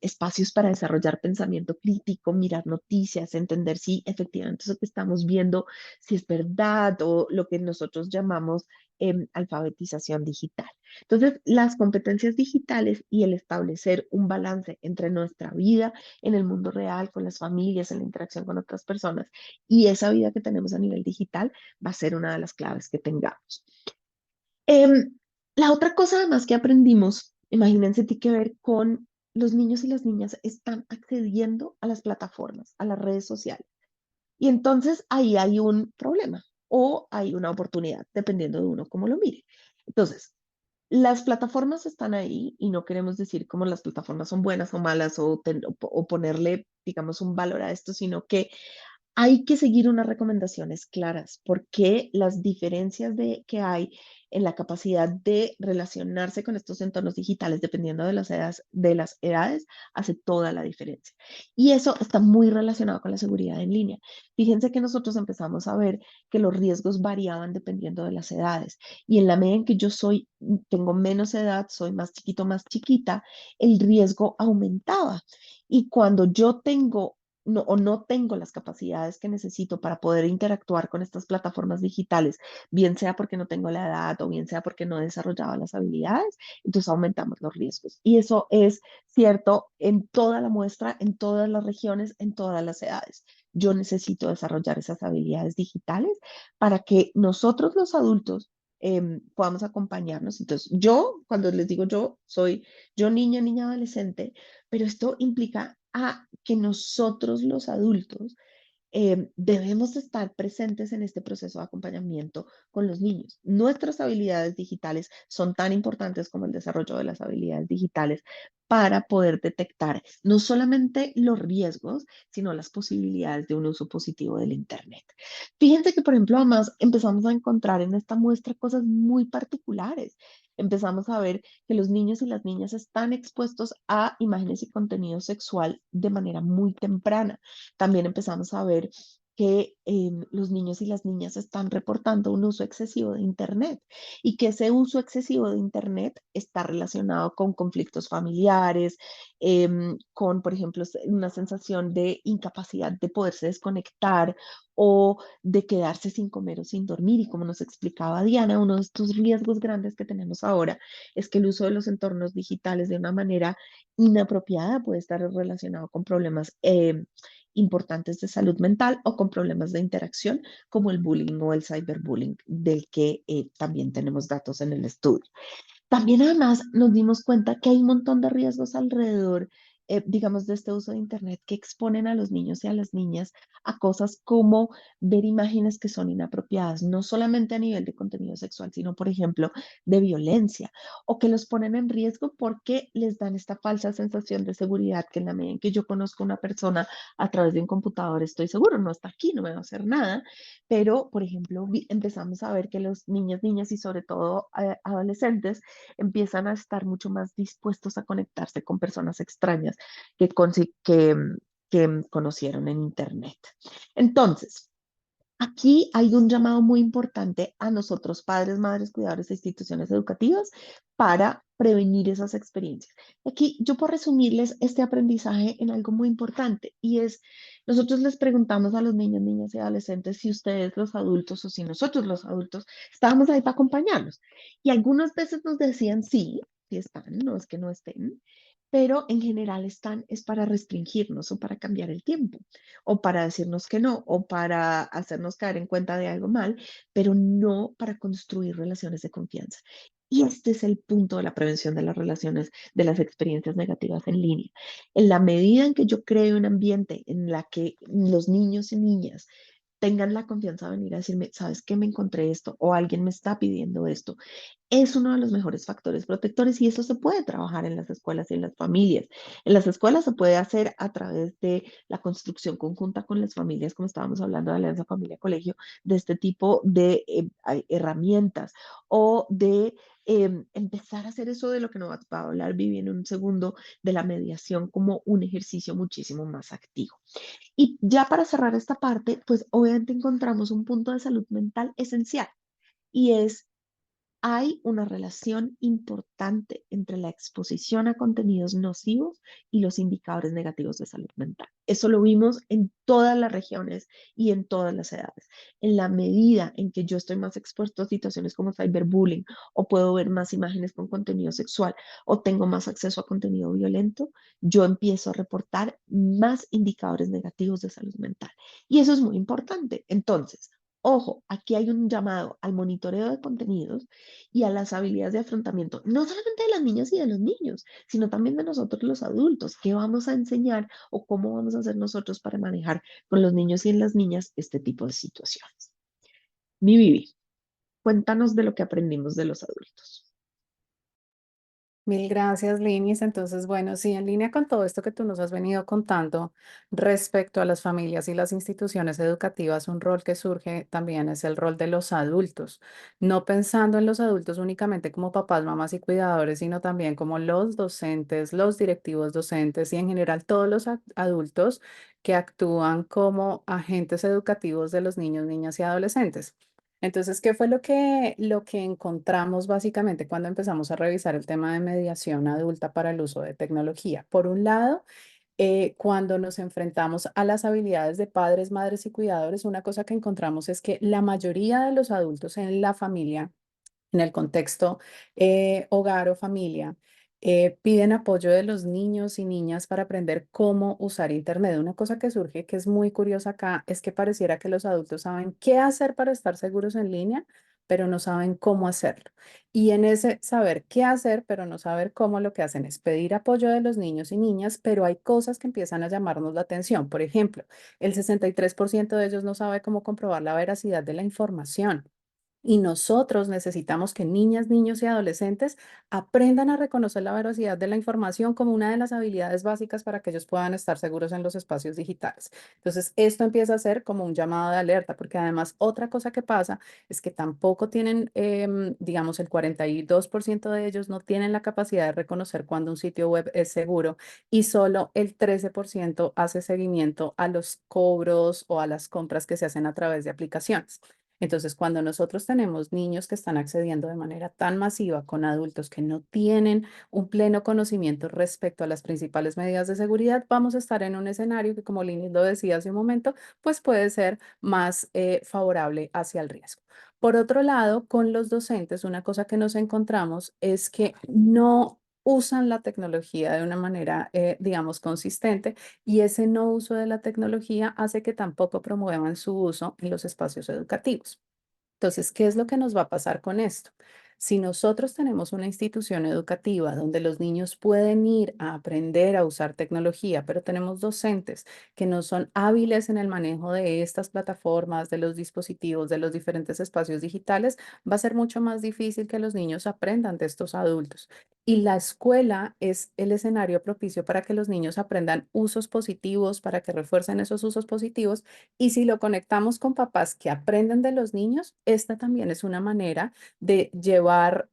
espacios para desarrollar pensamiento crítico, mirar noticias, entender si efectivamente eso que estamos viendo, si es verdad o lo que nosotros llamamos alfabetización digital. Entonces, las competencias digitales y el establecer un balance entre nuestra vida en el mundo real, con las familias, en la interacción con otras personas y esa vida que tenemos a nivel digital va a ser una de las claves que tengamos. La otra cosa además que aprendimos, imagínense, tiene que ver con los niños y las niñas están accediendo a las plataformas, a las redes sociales. Y entonces ahí hay un problema o hay una oportunidad, dependiendo de uno cómo lo mire. Entonces, las plataformas están ahí y no queremos decir cómo las plataformas son buenas o malas o ponerle, digamos, un valor a esto, sino que hay que seguir unas recomendaciones claras porque las diferencias que hay en la capacidad de relacionarse con estos entornos digitales, dependiendo de las edades, hace toda la diferencia. Y eso está muy relacionado con la seguridad en línea. Fíjense que nosotros empezamos a ver que los riesgos variaban dependiendo de las edades. Y en la medida en que tengo menos edad, soy más chiquito, más chiquita, el riesgo aumentaba. Y cuando yo tengo no tengo las capacidades que necesito para poder interactuar con estas plataformas digitales, bien sea porque no tengo la edad o bien sea porque no he desarrollado las habilidades, entonces aumentamos los riesgos. Y eso es cierto en toda la muestra, en todas las regiones, en todas las edades. Yo necesito desarrollar esas habilidades digitales para que nosotros los adultos podamos acompañarnos. Entonces, cuando les digo soy yo niña, adolescente, pero esto implica a que nosotros los adultos debemos estar presentes en este proceso de acompañamiento con los niños. Nuestras habilidades digitales son tan importantes como el desarrollo de las habilidades digitales para poder detectar no solamente los riesgos, sino las posibilidades de un uso positivo del Internet. Fíjense que, por ejemplo, además empezamos a encontrar en esta muestra cosas muy particulares. Empezamos a ver que los niños y las niñas están expuestos a imágenes y contenido sexual de manera muy temprana. También empezamos a ver que los niños y las niñas están reportando un uso excesivo de Internet y que ese uso excesivo de Internet está relacionado con conflictos familiares, con, por ejemplo, una sensación de incapacidad de poderse desconectar o de quedarse sin comer o sin dormir. Y como nos explicaba Diana, uno de estos riesgos grandes que tenemos ahora es que el uso de los entornos digitales de una manera inapropiada puede estar relacionado con problemas importantes de salud mental o con problemas de interacción como el bullying o el cyberbullying, del que también tenemos datos en el estudio. También además nos dimos cuenta que hay un montón de riesgos alrededor digamos, de este uso de Internet que exponen a los niños y a las niñas a cosas como ver imágenes que son inapropiadas, no solamente a nivel de contenido sexual, sino, por ejemplo, de violencia, o que los ponen en riesgo porque les dan esta falsa sensación de seguridad que en la medida en que yo conozco a una persona a través de un computador estoy seguro, no está aquí, no me va a hacer nada, pero, por ejemplo, empezamos a ver que los niños, niñas y sobre todo adolescentes empiezan a estar mucho más dispuestos a conectarse con personas extrañas que conocieron en Internet. Entonces, aquí hay un llamado muy importante a nosotros, padres, madres, cuidadores e instituciones educativas, para prevenir esas experiencias. Aquí yo puedo resumirles este aprendizaje en algo muy importante y es, nosotros les preguntamos a los niños, niñas y adolescentes si ustedes los adultos o si nosotros los adultos estábamos ahí para acompañarlos. Y algunas veces nos decían sí, sí están, no es que no estén, pero en general están es para restringirnos o para cambiar el tiempo o para decirnos que no, o para hacernos caer en cuenta de algo mal, pero no para construir relaciones de confianza. Y este es el punto de la prevención de las relaciones, de las experiencias negativas en línea. En la medida en que yo creo un ambiente en la que los niños y niñas tengan la confianza de venir a decirme, ¿sabes qué? Me encontré esto o alguien me está pidiendo esto, es uno de los mejores factores protectores y eso se puede trabajar en las escuelas y en las familias. En las escuelas se puede hacer a través de la construcción conjunta con las familias, como estábamos hablando de Alianza Familia Colegio, de este tipo de herramientas o de empezar a hacer eso de lo que nos va a hablar Vivi en un segundo, de la mediación como un ejercicio muchísimo más activo. Y ya para cerrar esta parte, pues obviamente encontramos un punto de salud mental esencial y es hay una relación importante entre la exposición a contenidos nocivos y los indicadores negativos de salud mental. Eso lo vimos en todas las regiones y en todas las edades. En la medida en que yo estoy más expuesto a situaciones como cyberbullying o puedo ver más imágenes con contenido sexual o tengo más acceso a contenido violento, yo empiezo a reportar más indicadores negativos de salud mental. Y eso es muy importante. Entonces, ojo, aquí hay un llamado al monitoreo de contenidos y a las habilidades de afrontamiento, no solamente de las niñas y de los niños, sino también de nosotros los adultos. ¿Qué vamos a enseñar o cómo vamos a hacer nosotros para manejar con los niños y en las niñas este tipo de situaciones? Mi Vivi, cuéntanos de lo que aprendimos de los adultos. Mil gracias, Linis. Entonces, bueno, sí, en línea con todo esto que tú nos has venido contando respecto a las familias y las instituciones educativas, un rol que surge también es el rol de los adultos, no pensando en los adultos únicamente como papás, mamás y cuidadores, sino también como los docentes, los directivos docentes y en general todos los adultos que actúan como agentes educativos de los niños, niñas y adolescentes. Entonces, ¿qué fue lo que encontramos básicamente cuando empezamos a revisar el tema de mediación adulta para el uso de tecnología? Por un lado, cuando nos enfrentamos a las habilidades de padres, madres y cuidadores, una cosa que encontramos es que la mayoría de los adultos en la familia en el contexto hogar o familia, piden apoyo de los niños y niñas para aprender cómo usar Internet. Una cosa que surge que es muy curiosa acá es que pareciera que los adultos saben qué hacer para estar seguros en línea, pero no saben cómo hacerlo. Y en ese saber qué hacer, pero no saber cómo, lo que hacen es pedir apoyo de los niños y niñas, pero hay cosas que empiezan a llamarnos la atención. Por ejemplo, el 63% de ellos no sabe cómo comprobar la veracidad de la información. Y nosotros necesitamos que niñas, niños y adolescentes aprendan a reconocer la veracidad de la información como una de las habilidades básicas para que ellos puedan estar seguros en los espacios digitales. Entonces, esto empieza a ser como un llamado de alerta, porque además otra cosa que pasa es que tampoco tienen, digamos, el 42% de ellos no tienen la capacidad de reconocer cuando un sitio web es seguro y solo el 13% hace seguimiento a los cobros o a las compras que se hacen a través de aplicaciones. Entonces, cuando nosotros tenemos niños que están accediendo de manera tan masiva con adultos que no tienen un pleno conocimiento respecto a las principales medidas de seguridad, vamos a estar en un escenario que, como Lini lo decía hace un momento, pues puede ser más favorable hacia el riesgo. Por otro lado, con los docentes, una cosa que nos encontramos es que no usan la tecnología de una manera, digamos, consistente y ese no uso de la tecnología hace que tampoco promuevan su uso en los espacios educativos. Entonces, ¿qué es lo que nos va a pasar con esto? Si nosotros tenemos una institución educativa donde los niños pueden ir a aprender a usar tecnología, pero tenemos docentes que no son hábiles en el manejo de estas plataformas, de los dispositivos, de los diferentes espacios digitales, va a ser mucho más difícil que los niños aprendan de estos adultos. Y la escuela es el escenario propicio para que los niños aprendan usos positivos, para que refuercen esos usos positivos. Y si lo conectamos con papás que aprenden de los niños, esta también es una manera de llevar,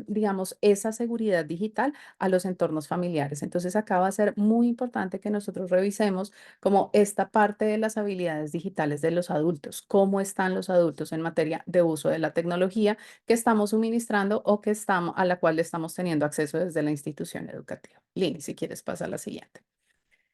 digamos, esa seguridad digital a los entornos familiares. Entonces, acá va a ser muy importante que nosotros revisemos como esta parte de las habilidades digitales de los adultos, cómo están los adultos en materia de uso de la tecnología que estamos suministrando o a la cual estamos teniendo acceso desde la institución educativa. Lini, si quieres pasar a la siguiente.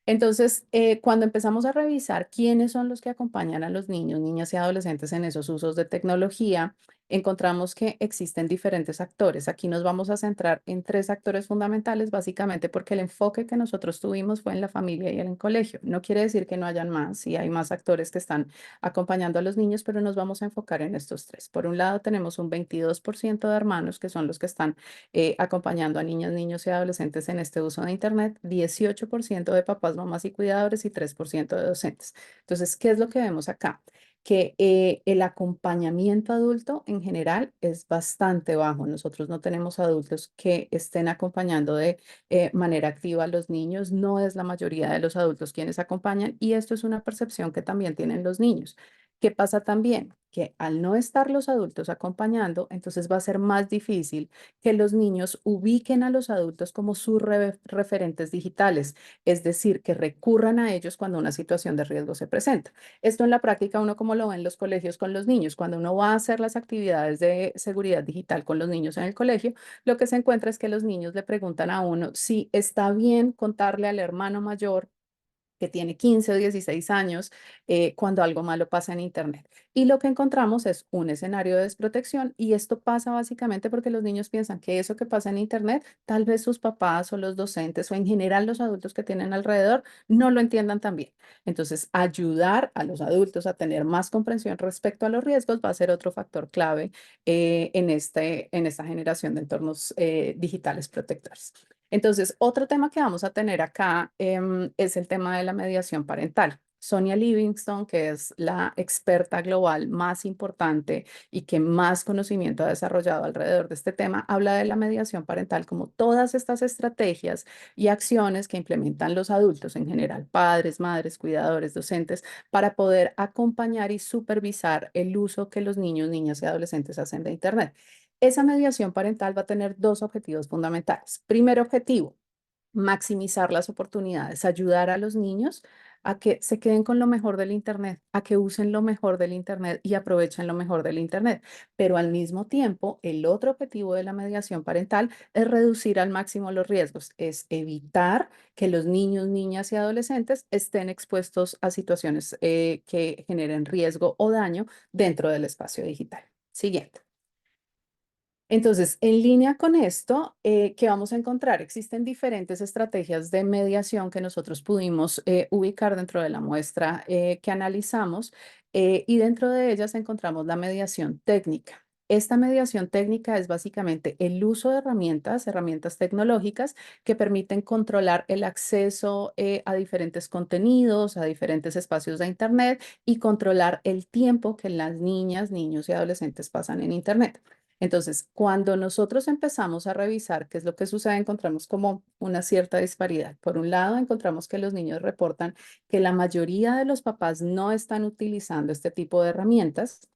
Entonces, cuando empezamos a revisar quiénes son los que acompañan a los niños, niñas y adolescentes en esos usos de tecnología, encontramos que existen diferentes actores. Aquí nos vamos a centrar en 3 actores fundamentales, básicamente porque el enfoque que nosotros tuvimos fue en la familia y en el colegio. No quiere decir que no hayan más, sí hay más actores que están acompañando a los niños, pero nos vamos a enfocar en estos 3. Por un lado, tenemos un 22% de hermanos que son los que están acompañando a niñas, niños y adolescentes en este uso de Internet, 18% de papás, mamás y cuidadores y 3% de docentes. Entonces, ¿qué es lo que vemos acá? Que el acompañamiento adulto en general es bastante bajo. Nosotros no tenemos adultos que estén acompañando de manera activa a los niños. No es la mayoría de los adultos quienes acompañan y esto es una percepción que también tienen los niños. ¿Qué pasa también? Que al no estar los adultos acompañando, entonces va a ser más difícil que los niños ubiquen a los adultos como sus referentes digitales, es decir, que recurran a ellos cuando una situación de riesgo se presenta. Esto en la práctica uno como lo ve en los colegios con los niños, cuando uno va a hacer las actividades de seguridad digital con los niños en el colegio, lo que se encuentra es que los niños le preguntan a uno si está bien contarle al hermano mayor que tiene 15 o 16 años, cuando algo malo pasa en Internet. Y lo que encontramos es un escenario de desprotección y esto pasa básicamente porque los niños piensan que eso que pasa en Internet, tal vez sus papás o los docentes o en general los adultos que tienen alrededor no lo entiendan tan bien. Entonces, ayudar a los adultos a tener más comprensión respecto a los riesgos va a ser otro factor clave en esta generación de entornos digitales protectores. Entonces, otro tema que vamos a tener acá es el tema de la mediación parental. Sonia Livingston, que es la experta global más importante y que más conocimiento ha desarrollado alrededor de este tema, habla de la mediación parental como todas estas estrategias y acciones que implementan los adultos en general, padres, madres, cuidadores, docentes, para poder acompañar y supervisar el uso que los niños, niñas y adolescentes hacen de Internet. Esa mediación parental va a tener 2 objetivos fundamentales. Primer objetivo, maximizar las oportunidades, ayudar a los niños a que se queden con lo mejor del Internet, a que usen lo mejor del Internet y aprovechen lo mejor del Internet. Pero al mismo tiempo, el otro objetivo de la mediación parental es reducir al máximo los riesgos, es evitar que los niños, niñas y adolescentes estén expuestos a situaciones que generen riesgo o daño dentro del espacio digital. Siguiente. Entonces, en línea con esto, ¿qué vamos a encontrar? Existen diferentes estrategias de mediación que nosotros pudimos ubicar dentro de la muestra que analizamos y dentro de ellas encontramos la mediación técnica. Esta mediación técnica es básicamente el uso de herramientas tecnológicas que permiten controlar el acceso a diferentes contenidos, a diferentes espacios de Internet y controlar el tiempo que las niñas, niños y adolescentes pasan en Internet. Entonces, cuando nosotros empezamos a revisar qué es lo que sucede, encontramos como una cierta disparidad. Por un lado, encontramos que los niños reportan que la mayoría de los papás no están utilizando este tipo de herramientas.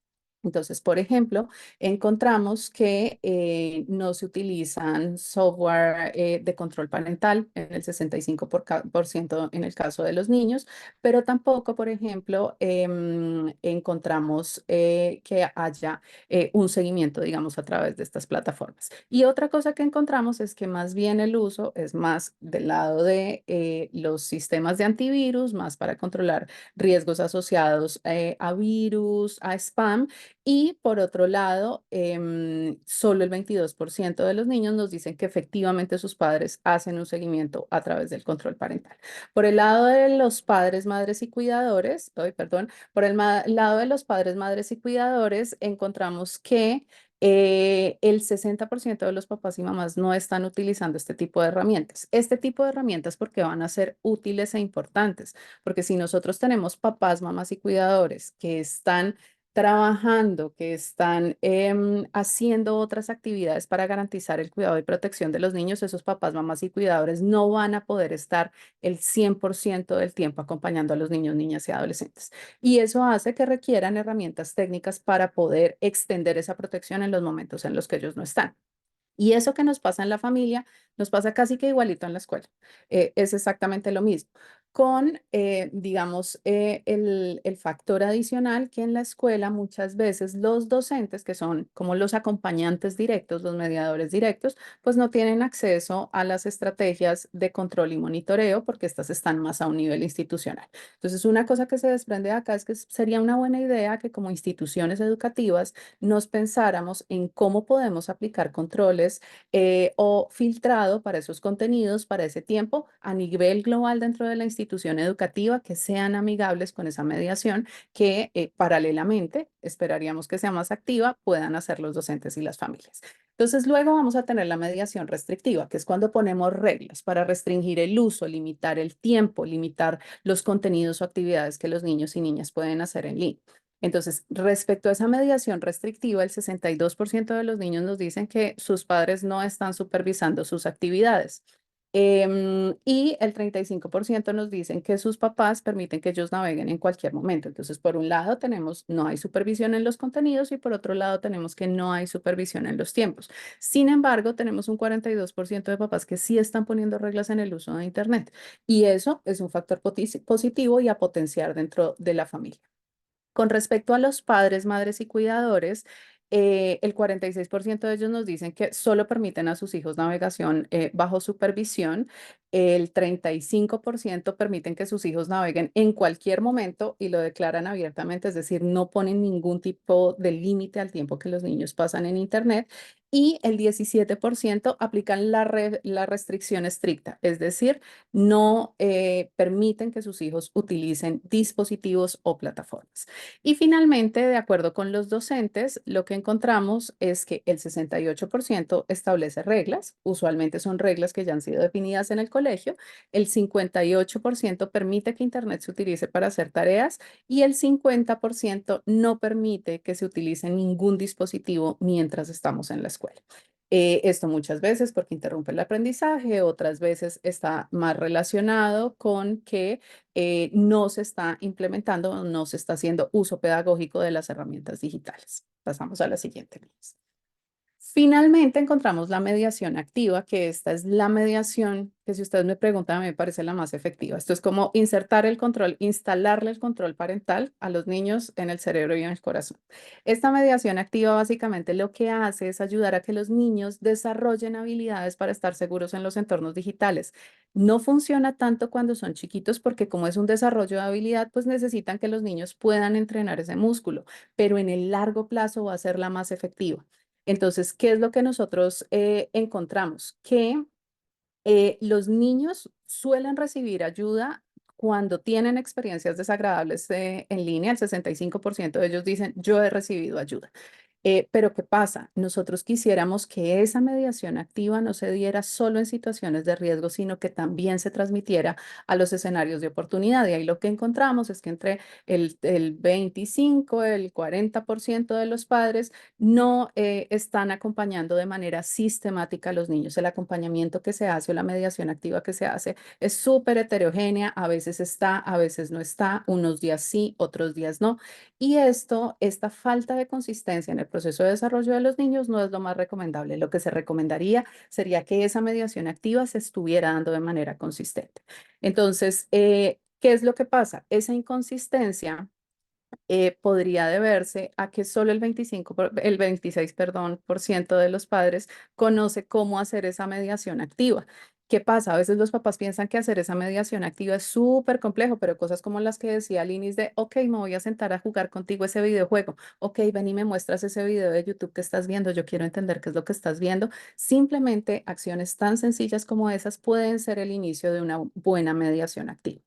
Entonces, por ejemplo, encontramos que no se utilizan software de control parental en el 65% en el caso de los niños, pero tampoco, por ejemplo, encontramos que haya un seguimiento, digamos, a través de estas plataformas. Y otra cosa que encontramos es que más bien el uso es más del lado de los sistemas de antivirus, más para controlar riesgos asociados a virus, a spam. Y por otro lado, solo el 22% de los niños nos dicen que efectivamente sus padres hacen un seguimiento a través del control parental. Por el lado de los padres, madres y cuidadores, por el lado de los padres, madres y cuidadores, encontramos que El 60% de los papás y mamás no están utilizando este tipo de herramientas. Este tipo de herramientas porque van a ser útiles e importantes, porque si nosotros tenemos papás, mamás y cuidadores que están trabajando, que están haciendo otras actividades para garantizar el cuidado y protección de los niños, esos papás, mamás y cuidadores no van a poder estar el 100% del tiempo acompañando a los niños, niñas y adolescentes. Y eso hace que requieran herramientas técnicas para poder extender esa protección en los momentos en los que ellos no están. Y eso que nos pasa en la familia, nos pasa casi que igualito en la escuela. Es exactamente lo mismo, con, digamos, el factor adicional que en la escuela muchas veces los docentes, que son como los acompañantes directos, los mediadores directos, pues no tienen acceso a las estrategias de control y monitoreo porque estas están más a un nivel institucional. Entonces, una cosa que se desprende de acá es que sería una buena idea que como instituciones educativas nos pensáramos en cómo podemos aplicar controles o filtrado para esos contenidos, para ese tiempo, a nivel global dentro de la institución educativa, que sean amigables con esa mediación, que paralelamente, esperaríamos que sea más activa, puedan hacer los docentes y las familias. Entonces, luego vamos a tener la mediación restrictiva, que es cuando ponemos reglas para restringir el uso, limitar el tiempo, limitar los contenidos o actividades que los niños y niñas pueden hacer en línea. Entonces, respecto a esa mediación restrictiva, el 62% de los niños nos dicen que sus padres no están supervisando sus actividades. Y el 35% nos dicen que sus papás permiten que ellos naveguen en cualquier momento. Entonces, por un lado tenemos no hay supervisión en los contenidos y por otro lado tenemos que no hay supervisión en los tiempos. Sin embargo, tenemos un 42% de papás que sí están poniendo reglas en el uso de Internet y eso es un factor positivo y a potenciar dentro de la familia. Con respecto a los padres, madres y cuidadores, el 46% de ellos nos dicen que solo permiten a sus hijos navegación bajo supervisión. El 35% permiten que sus hijos naveguen en cualquier momento y lo declaran abiertamente, es decir, no ponen ningún tipo de límite al tiempo que los niños pasan en Internet. Y el 17% aplican la restricción estricta, es decir, no permiten que sus hijos utilicen dispositivos o plataformas. Y finalmente, de acuerdo con los docentes, lo que encontramos es que el 68% establece reglas, usualmente son reglas que ya han sido definidas en el colegio, el 58% permite que Internet se utilice para hacer tareas y el 50% no permite que se utilice ningún dispositivo mientras estamos en la escuela. Esto muchas veces porque interrumpe el aprendizaje, otras veces está más relacionado con que no se está implementando, no se está haciendo uso pedagógico de las herramientas digitales. Pasamos a la siguiente, Liz. Finalmente encontramos la mediación activa, que esta es la mediación que si ustedes me preguntan, a mí me parece la más efectiva. Esto es como insertar el control, instalarle el control parental a los niños en el cerebro y en el corazón. Esta mediación activa básicamente lo que hace es ayudar a que los niños desarrollen habilidades para estar seguros en los entornos digitales. No funciona tanto cuando son chiquitos porque como es un desarrollo de habilidad, pues necesitan que los niños puedan entrenar ese músculo, pero en el largo plazo va a ser la más efectiva. Entonces, ¿qué es lo que nosotros encontramos? Que los niños suelen recibir ayuda cuando tienen experiencias desagradables en línea. El 65% de ellos dicen, yo he recibido ayuda. Pero ¿qué pasa? Nosotros quisiéramos que esa mediación activa no se diera solo en situaciones de riesgo, sino que también se transmitiera a los escenarios de oportunidad. Y ahí lo que encontramos es que entre el 25, el 40% de los padres no están acompañando de manera sistemática a los niños. El acompañamiento que se hace o la mediación activa que se hace es súper heterogénea. A veces está, a veces no está, unos días sí, otros días no. Y esta falta de consistencia en el proceso de desarrollo de los niños no es lo más recomendable. Lo que se recomendaría sería que esa mediación activa se estuviera dando de manera consistente. Entonces, ¿qué es lo que pasa? Esa inconsistencia podría deberse a que solo el 26, perdón, por ciento de los padres conoce cómo hacer esa mediación activa. ¿Qué pasa? A veces los papás piensan que hacer esa mediación activa es súper complejo, pero cosas como las que decía Linis de, ok, me voy a sentar a jugar contigo ese videojuego, ok, ven y me muestras ese video de YouTube que estás viendo, yo quiero entender qué es lo que estás viendo. Simplemente acciones tan sencillas como esas pueden ser el inicio de una buena mediación activa.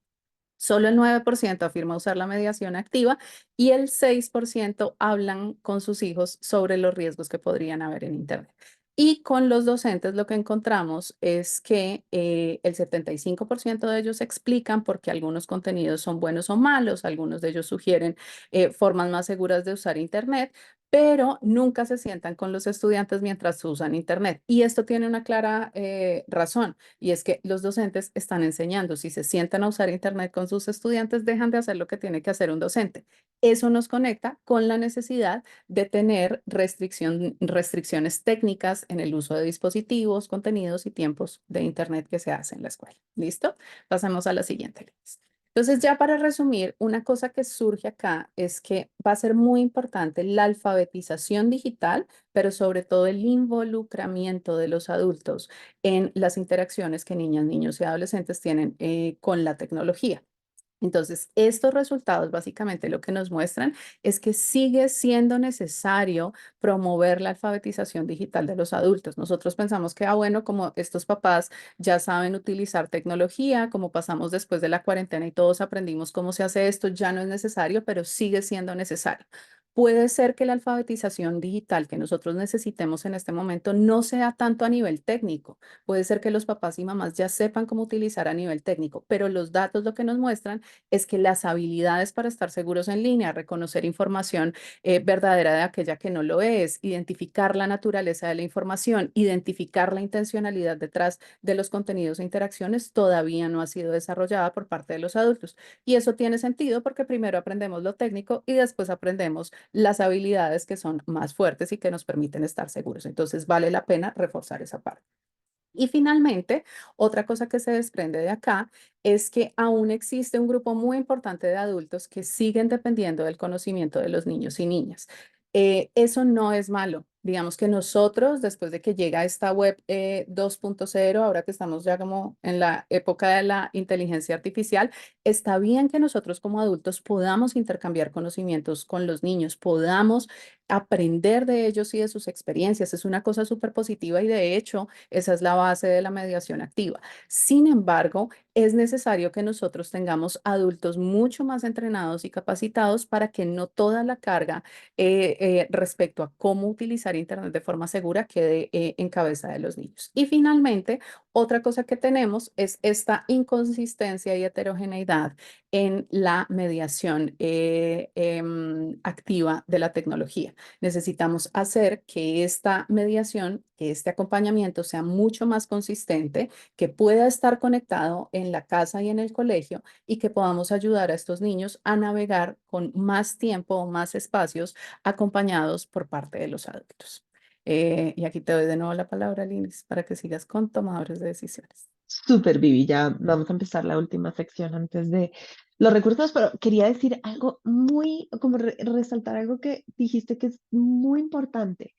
Solo el 9% afirma usar la mediación activa y el 6% hablan con sus hijos sobre los riesgos que podrían haber en Internet. Y con los docentes lo que encontramos es que el 75% de ellos explican por qué algunos contenidos son buenos o malos, algunos de ellos sugieren formas más seguras de usar Internet, pero nunca se sientan con los estudiantes mientras usan Internet. Y esto tiene una clara razón, y es que los docentes están enseñando. Si se sientan a usar Internet con sus estudiantes, dejan de hacer lo que tiene que hacer un docente. Eso nos conecta con la necesidad de tener restricciones técnicas en el uso de dispositivos, contenidos y tiempos de Internet que se hace en la escuela. ¿Listo? Pasemos a la siguiente. Entonces, ya para resumir, una cosa que surge acá es que va a ser muy importante la alfabetización digital, pero sobre todo el involucramiento de los adultos en las interacciones que niñas, niños y adolescentes tienen con la tecnología. Entonces, estos resultados básicamente lo que nos muestran es que sigue siendo necesario promover la alfabetización digital de los adultos. Nosotros pensamos que, bueno, como estos papás ya saben utilizar tecnología, como pasamos después de la cuarentena y todos aprendimos cómo se hace esto, ya no es necesario, pero sigue siendo necesario. Puede ser que la alfabetización digital que nosotros necesitemos en este momento no sea tanto a nivel técnico. Puede ser que los papás y mamás ya sepan cómo utilizar a nivel técnico, pero los datos lo que nos muestran es que las habilidades para estar seguros en línea, reconocer información verdadera de aquella que no lo es, identificar la naturaleza de la información, identificar la intencionalidad detrás de los contenidos e interacciones, todavía no ha sido desarrollada por parte de los adultos. Y eso tiene sentido porque primero aprendemos lo técnico y después aprendemos las habilidades que son más fuertes y que nos permiten estar seguros. Entonces vale la pena reforzar esa parte. Y finalmente, otra cosa que se desprende de acá es que aún existe un grupo muy importante de adultos que siguen dependiendo del conocimiento de los niños y niñas. Eso no es malo. Digamos que nosotros, después de que llega esta web 2.0, ahora que estamos ya como en la época de la inteligencia artificial, está bien que nosotros como adultos podamos intercambiar conocimientos con los niños, podamos aprender de ellos y de sus experiencias. Es una cosa súper positiva y de hecho esa es la base de la mediación activa. Sin embargo, es necesario que nosotros tengamos adultos mucho más entrenados y capacitados para que no toda la carga respecto a cómo utilizar Internet de forma segura quede en cabeza de los niños. Y finalmente, otra cosa que tenemos es esta inconsistencia y heterogeneidad en la mediación activa de la tecnología. Necesitamos hacer que esta mediación, que este acompañamiento sea mucho más consistente, que pueda estar conectado en la casa y en el colegio y que podamos ayudar a estos niños a navegar con más tiempo o más espacios acompañados por parte de los adultos. Y aquí te doy de nuevo la palabra, Linis, para que sigas con tomadores de decisiones. Súper, Vivi, ya vamos a empezar la última sección antes de los recursos, pero quería decir algo muy, como resaltar algo que dijiste que es muy importante.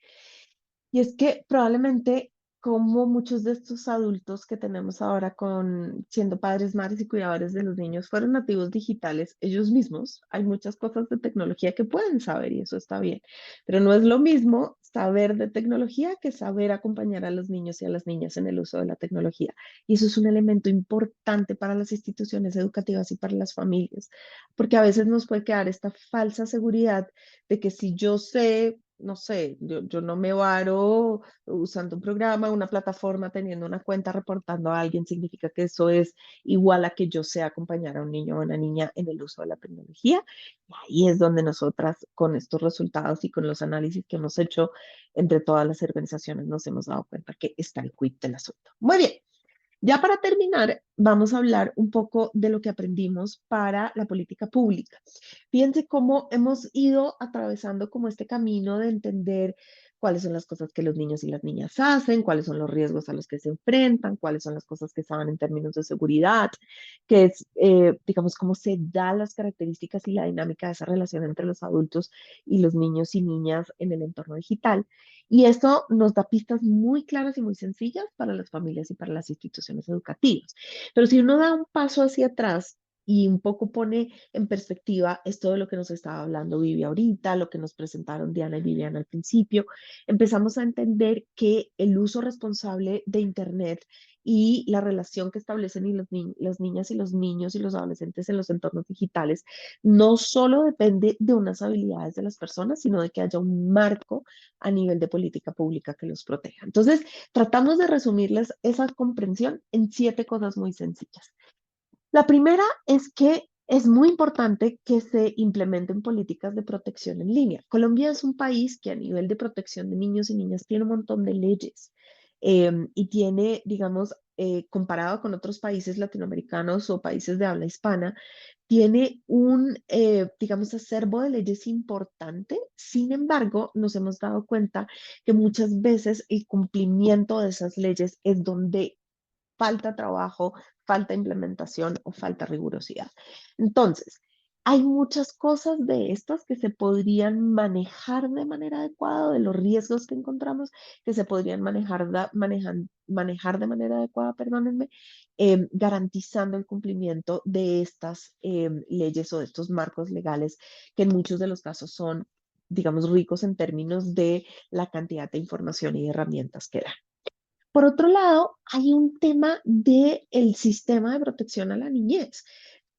Y es que probablemente como muchos de estos adultos que tenemos ahora con siendo padres, madres y cuidadores de los niños fueron nativos digitales ellos mismos, hay muchas cosas de tecnología que pueden saber y eso está bien, pero no es lo mismo saber de tecnología que saber acompañar a los niños y a las niñas en el uso de la tecnología. Y eso es un elemento importante para las instituciones educativas y para las familias, porque a veces nos puede quedar esta falsa seguridad de que si yo sé, no sé, yo no me varo usando un programa, una plataforma, teniendo una cuenta, reportando a alguien, significa que eso es igual a que yo sé acompañar a un niño o una niña en el uso de la tecnología. Y ahí es donde nosotras, con estos resultados y con los análisis que hemos hecho entre todas las organizaciones, nos hemos dado cuenta que está el quid del asunto. Muy bien. Ya para terminar, vamos a hablar un poco de lo que aprendimos para la política pública. Fíjense cómo hemos ido atravesando como este camino de entender cuáles son las cosas que los niños y las niñas hacen, cuáles son los riesgos a los que se enfrentan, cuáles son las cosas que saben en términos de seguridad, que es, digamos, cómo se dan las características y la dinámica de esa relación entre los adultos y los niños y niñas en el entorno digital. Y esto nos da pistas muy claras y muy sencillas para las familias y para las instituciones educativas. Pero si uno da un paso hacia atrás y un poco pone en perspectiva esto de lo que nos estaba hablando Vivi ahorita, lo que nos presentaron Diana y Viviana al principio. Empezamos a entender que el uso responsable de Internet y la relación que establecen las niñas y los niños y los adolescentes en los entornos digitales no solo depende de unas habilidades de las personas, sino de que haya un marco a nivel de política pública que los proteja. Entonces, tratamos de resumirles esa comprensión en 7 cosas muy sencillas. La primera es que es muy importante que se implementen políticas de protección en línea. Colombia es un país que a nivel de protección de niños y niñas tiene un montón de leyes y tiene, digamos, comparado con otros países latinoamericanos o países de habla hispana, tiene un, digamos, acervo de leyes importante. Sin embargo, nos hemos dado cuenta que muchas veces el cumplimiento de esas leyes es donde falta trabajo, falta implementación o falta rigurosidad. Entonces, hay muchas cosas de estas que se podrían manejar de manera adecuada, de los riesgos que encontramos, que se podrían manejar de manera adecuada, perdónenme, garantizando el cumplimiento de estas leyes o de estos marcos legales que en muchos de los casos son, digamos, ricos en términos de la cantidad de información y de herramientas que dan. Por otro lado, hay un tema del sistema de protección a la niñez.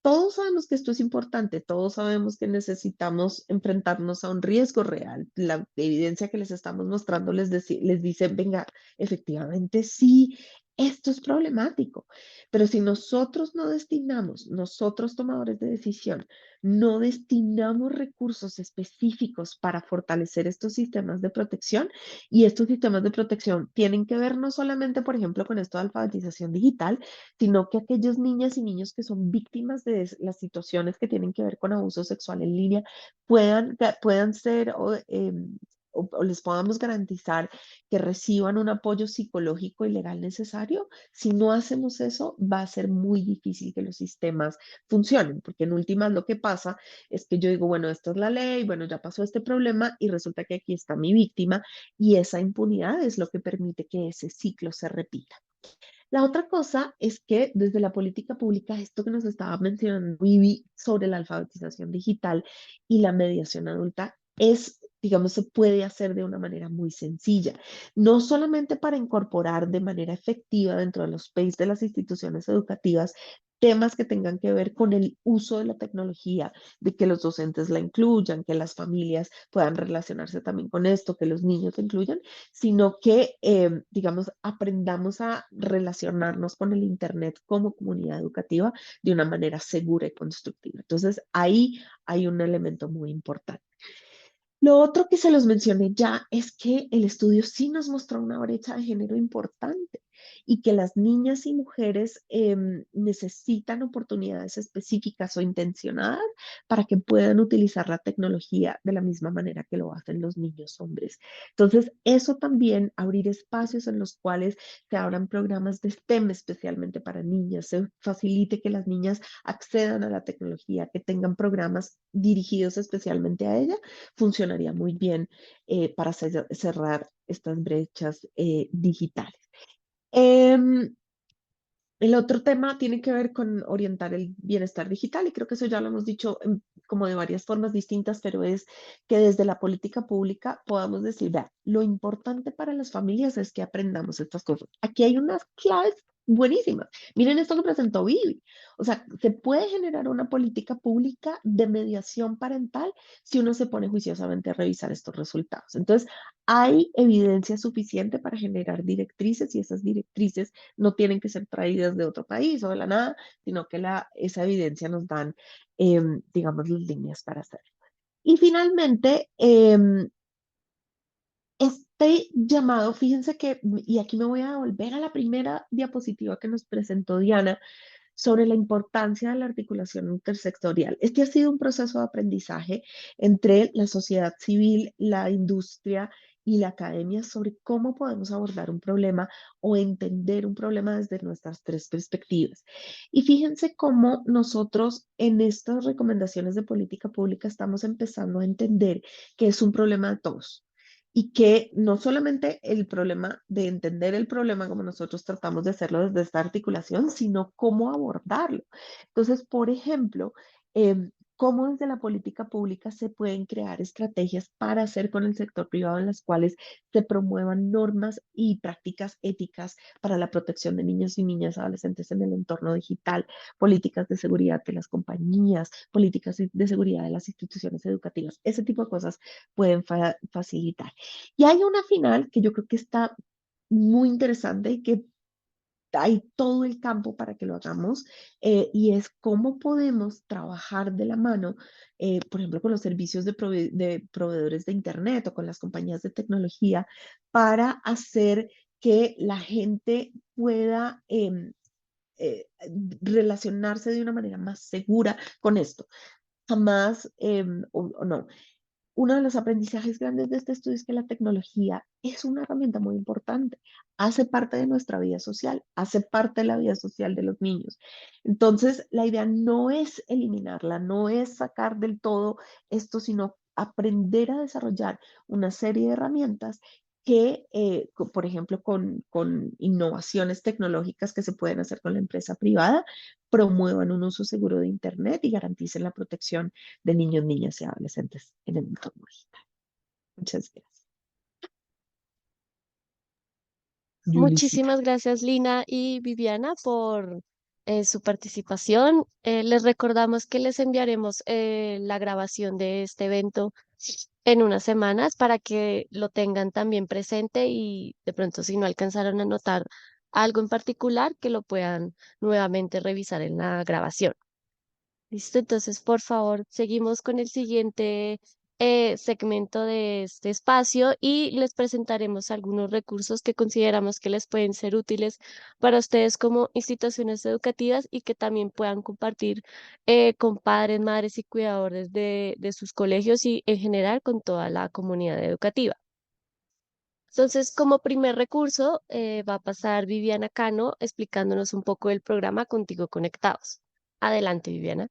Todos sabemos que esto es importante, todos sabemos que necesitamos enfrentarnos a un riesgo real. La evidencia que les estamos mostrando les dice, venga, efectivamente sí, esto es problemático, pero si nosotros no destinamos, nosotros tomadores de decisión, no destinamos recursos específicos para fortalecer estos sistemas de protección, y estos sistemas de protección tienen que ver no solamente, por ejemplo, con esto de alfabetización digital, sino que aquellos niñas y niños que son víctimas de las situaciones que tienen que ver con abuso sexual en línea puedan ser o les podamos garantizar que reciban un apoyo psicológico y legal necesario. Si no hacemos eso, va a ser muy difícil que los sistemas funcionen, porque en últimas lo que pasa es que yo digo, bueno, esta es la ley, bueno, ya pasó este problema y resulta que aquí está mi víctima y esa impunidad es lo que permite que ese ciclo se repita. La otra cosa es que desde la política pública, esto que nos estaba mencionando Vivi sobre la alfabetización digital y la mediación adulta es, digamos, se puede hacer de una manera muy sencilla, no solamente para incorporar de manera efectiva dentro de los PACE de las instituciones educativas temas que tengan que ver con el uso de la tecnología, de que los docentes la incluyan, que las familias puedan relacionarse también con esto, que los niños la incluyan, sino que, digamos, aprendamos a relacionarnos con el Internet como comunidad educativa de una manera segura y constructiva. Entonces, ahí hay un elemento muy importante. Lo otro que se los mencioné ya es que el estudio sí nos mostró una brecha de género importante y que las niñas y mujeres necesitan oportunidades específicas o intencionadas para que puedan utilizar la tecnología de la misma manera que lo hacen los niños hombres. Entonces, eso también, abrir espacios en los cuales se abran programas de STEM especialmente para niñas, se facilite que las niñas accedan a la tecnología, que tengan programas dirigidos especialmente a ellas, funcionaría muy bien para cerrar estas brechas digitales. El otro tema tiene que ver con orientar el bienestar digital y creo que eso ya lo hemos dicho como de varias formas distintas, pero es que desde la política pública podamos decir, vea, lo importante para las familias es que aprendamos estas cosas. Aquí hay unas claves buenísimas. Miren esto que presentó Vivi. O sea, se puede generar una política pública de mediación parental si uno se pone juiciosamente a revisar estos resultados. Entonces, hay evidencia suficiente para generar directrices y esas directrices no tienen que ser traídas de otro país o de la nada, sino que esa evidencia nos dan, digamos, las líneas para hacerlo. Y finalmente, este llamado, fíjense que, y aquí me voy a volver a la primera diapositiva que nos presentó Diana, sobre la importancia de la articulación intersectorial. Este ha sido un proceso de aprendizaje entre la sociedad civil, la industria y la academia sobre cómo podemos abordar un problema o entender un problema desde nuestras 3 perspectivas. Y fíjense cómo nosotros en estas recomendaciones de política pública estamos empezando a entender que es un problema de todos, y que no solamente el problema de entender el problema como nosotros tratamos de hacerlo desde esta articulación, sino cómo abordarlo. Entonces, por ejemplo, cómo desde la política pública se pueden crear estrategias para hacer con el sector privado en las cuales se promuevan normas y prácticas éticas para la protección de niños y niñas adolescentes en el entorno digital, políticas de seguridad de las compañías, políticas de seguridad de las instituciones educativas. Ese tipo de cosas pueden facilitar. Y hay una final que yo creo que está muy interesante y que hay todo el campo para que lo hagamos, y es cómo podemos trabajar de la mano, por ejemplo, con los servicios de proveedores de Internet o con las compañías de tecnología para hacer que la gente pueda relacionarse de una manera más segura con esto. Jamás, o no, uno de los aprendizajes grandes de este estudio es que la tecnología es una herramienta muy importante, hace parte de nuestra vida social, hace parte de la vida social de los niños. Entonces, la idea no es eliminarla, no es sacar del todo esto, sino aprender a desarrollar una serie de herramientas que, por ejemplo, con innovaciones tecnológicas que se pueden hacer con la empresa privada, promuevan un uso seguro de Internet y garanticen la protección de niños, niñas y adolescentes en el entorno digital. Muchas gracias. Julicita. Muchísimas gracias, Lina y Viviana, por su participación. Les recordamos que les enviaremos la grabación de este evento en unas semanas para que lo tengan también presente y de pronto si no alcanzaron a notar algo en particular, que lo puedan nuevamente revisar en la grabación. Listo, entonces por favor, seguimos con el siguiente segmento de este espacio y les presentaremos algunos recursos que consideramos que les pueden ser útiles para ustedes como instituciones educativas y que también puedan compartir con padres, madres y cuidadores de sus colegios y en general con toda la comunidad educativa. Entonces, como primer recurso, va a pasar Viviana Cano explicándonos un poco del programa Contigo Conectados. Adelante, Viviana.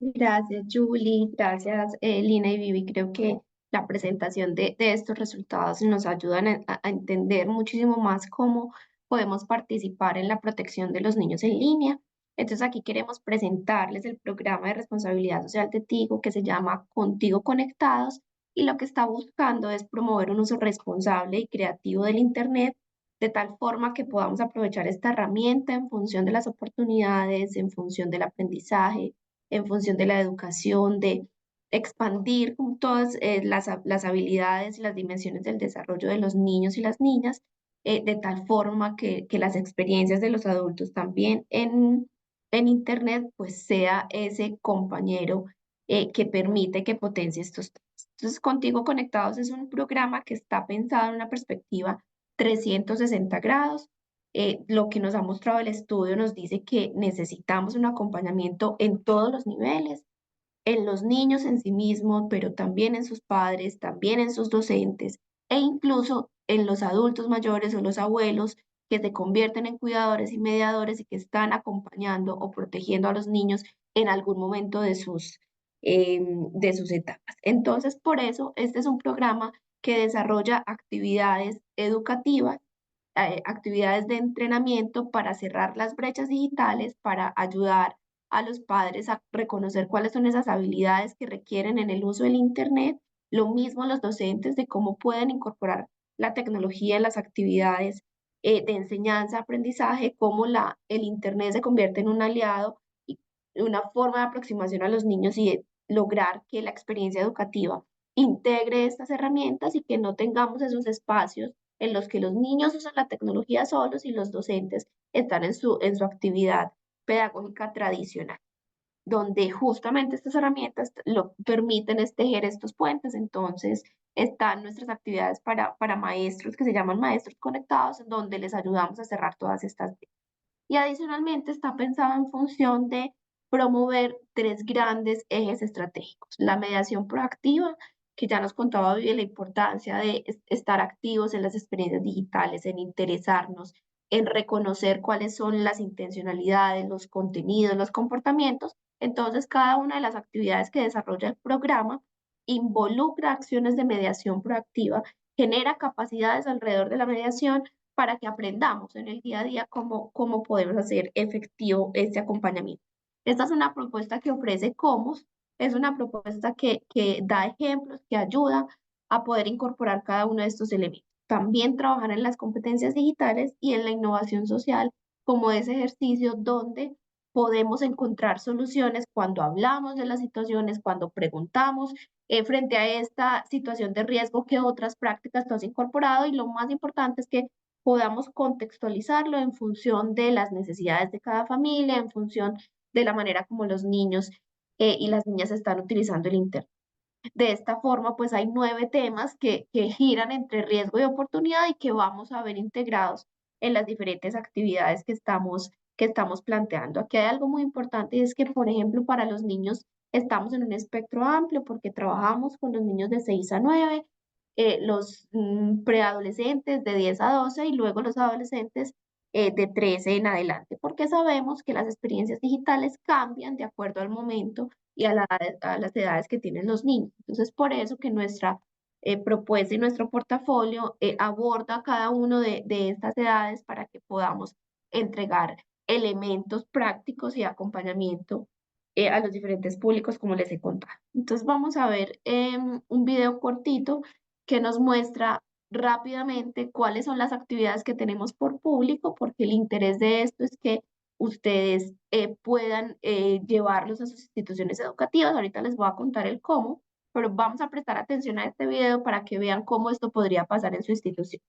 Gracias, Julie. Gracias, Lina y Vivi. Creo que la presentación de estos resultados nos ayudan a entender muchísimo más cómo podemos participar en la protección de los niños en línea. Entonces, aquí queremos presentarles el programa de responsabilidad social de Tigo que se llama Contigo Conectados y lo que está buscando es promover un uso responsable y creativo del Internet de tal forma que podamos aprovechar esta herramienta en función de las oportunidades, en función del aprendizaje, en función de la educación, de expandir todas las habilidades y las dimensiones del desarrollo de los niños y las niñas, de tal forma que las experiencias de los adultos también en Internet, pues sea ese compañero que permite que potencie estos temas. Entonces, Contigo Conectados es un programa que está pensado en una perspectiva 360 grados. Lo que nos ha mostrado el estudio nos dice que necesitamos un acompañamiento en todos los niveles, en los niños en sí mismos, pero también en sus padres, también en sus docentes e incluso en los adultos mayores o los abuelos que se convierten en cuidadores y mediadores y que están acompañando o protegiendo a los niños en algún momento de sus etapas. Entonces, por eso, este es un programa que desarrolla actividades educativas, actividades de entrenamiento para cerrar las brechas digitales, para ayudar a los padres a reconocer cuáles son esas habilidades que requieren en el uso del Internet, lo mismo los docentes de cómo pueden incorporar la tecnología en las actividades de enseñanza, aprendizaje, cómo el Internet se convierte en un aliado y una forma de aproximación a los niños y de lograr que la experiencia educativa integre estas herramientas y que no tengamos esos espacios en los que los niños usan la tecnología solos y los docentes están en su actividad pedagógica tradicional, donde justamente estas herramientas lo permiten es tejer estos puentes. Entonces, están nuestras actividades para maestros que se llaman maestros conectados, en donde les ayudamos a cerrar todas estas brechas. Y adicionalmente está pensado en función de promover tres grandes ejes estratégicos. La mediación proactiva, que ya nos contaba Vivi, la importancia de estar activos en las experiencias digitales, en interesarnos, en reconocer cuáles son las intencionalidades, los contenidos, los comportamientos. Entonces, cada una de las actividades que desarrolla el programa involucra acciones de mediación proactiva, genera capacidades alrededor de la mediación para que aprendamos en el día a día cómo podemos hacer efectivo este acompañamiento. Esta es una propuesta que ofrece Comos, es una propuesta que da ejemplos, que ayuda a poder incorporar cada uno de estos elementos. También trabajar en las competencias digitales y en la innovación social como ese ejercicio donde podemos encontrar soluciones cuando hablamos de las situaciones, cuando preguntamos frente a esta situación de riesgo, qué otras prácticas tú has incorporado, y lo más importante es que podamos contextualizarlo en función de las necesidades de cada familia, en función de la manera como los niños y las niñas están utilizando el Internet. De esta forma, pues hay 9 temas que giran entre riesgo y oportunidad y que vamos a ver integrados en las diferentes actividades que estamos planteando. Aquí hay algo muy importante, y es que, por ejemplo, para los niños estamos en un espectro amplio porque trabajamos con los niños de 6 a 9, los preadolescentes de 10 a 12 y luego los adolescentes de 13 en adelante, porque sabemos que las experiencias digitales cambian de acuerdo al momento y a las edades que tienen los niños. Entonces, por eso que nuestra propuesta y nuestro portafolio aborda cada uno de estas edades para que podamos entregar elementos prácticos y acompañamiento a los diferentes públicos, como les he contado. Entonces, vamos a ver un video cortito que nos muestra rápidamente cuáles son las actividades que tenemos por público, porque el interés de esto es que ustedes puedan llevarlos a sus instituciones educativas. Ahorita les voy a contar el cómo, pero vamos a prestar atención a este video para que vean cómo esto podría pasar en su institución.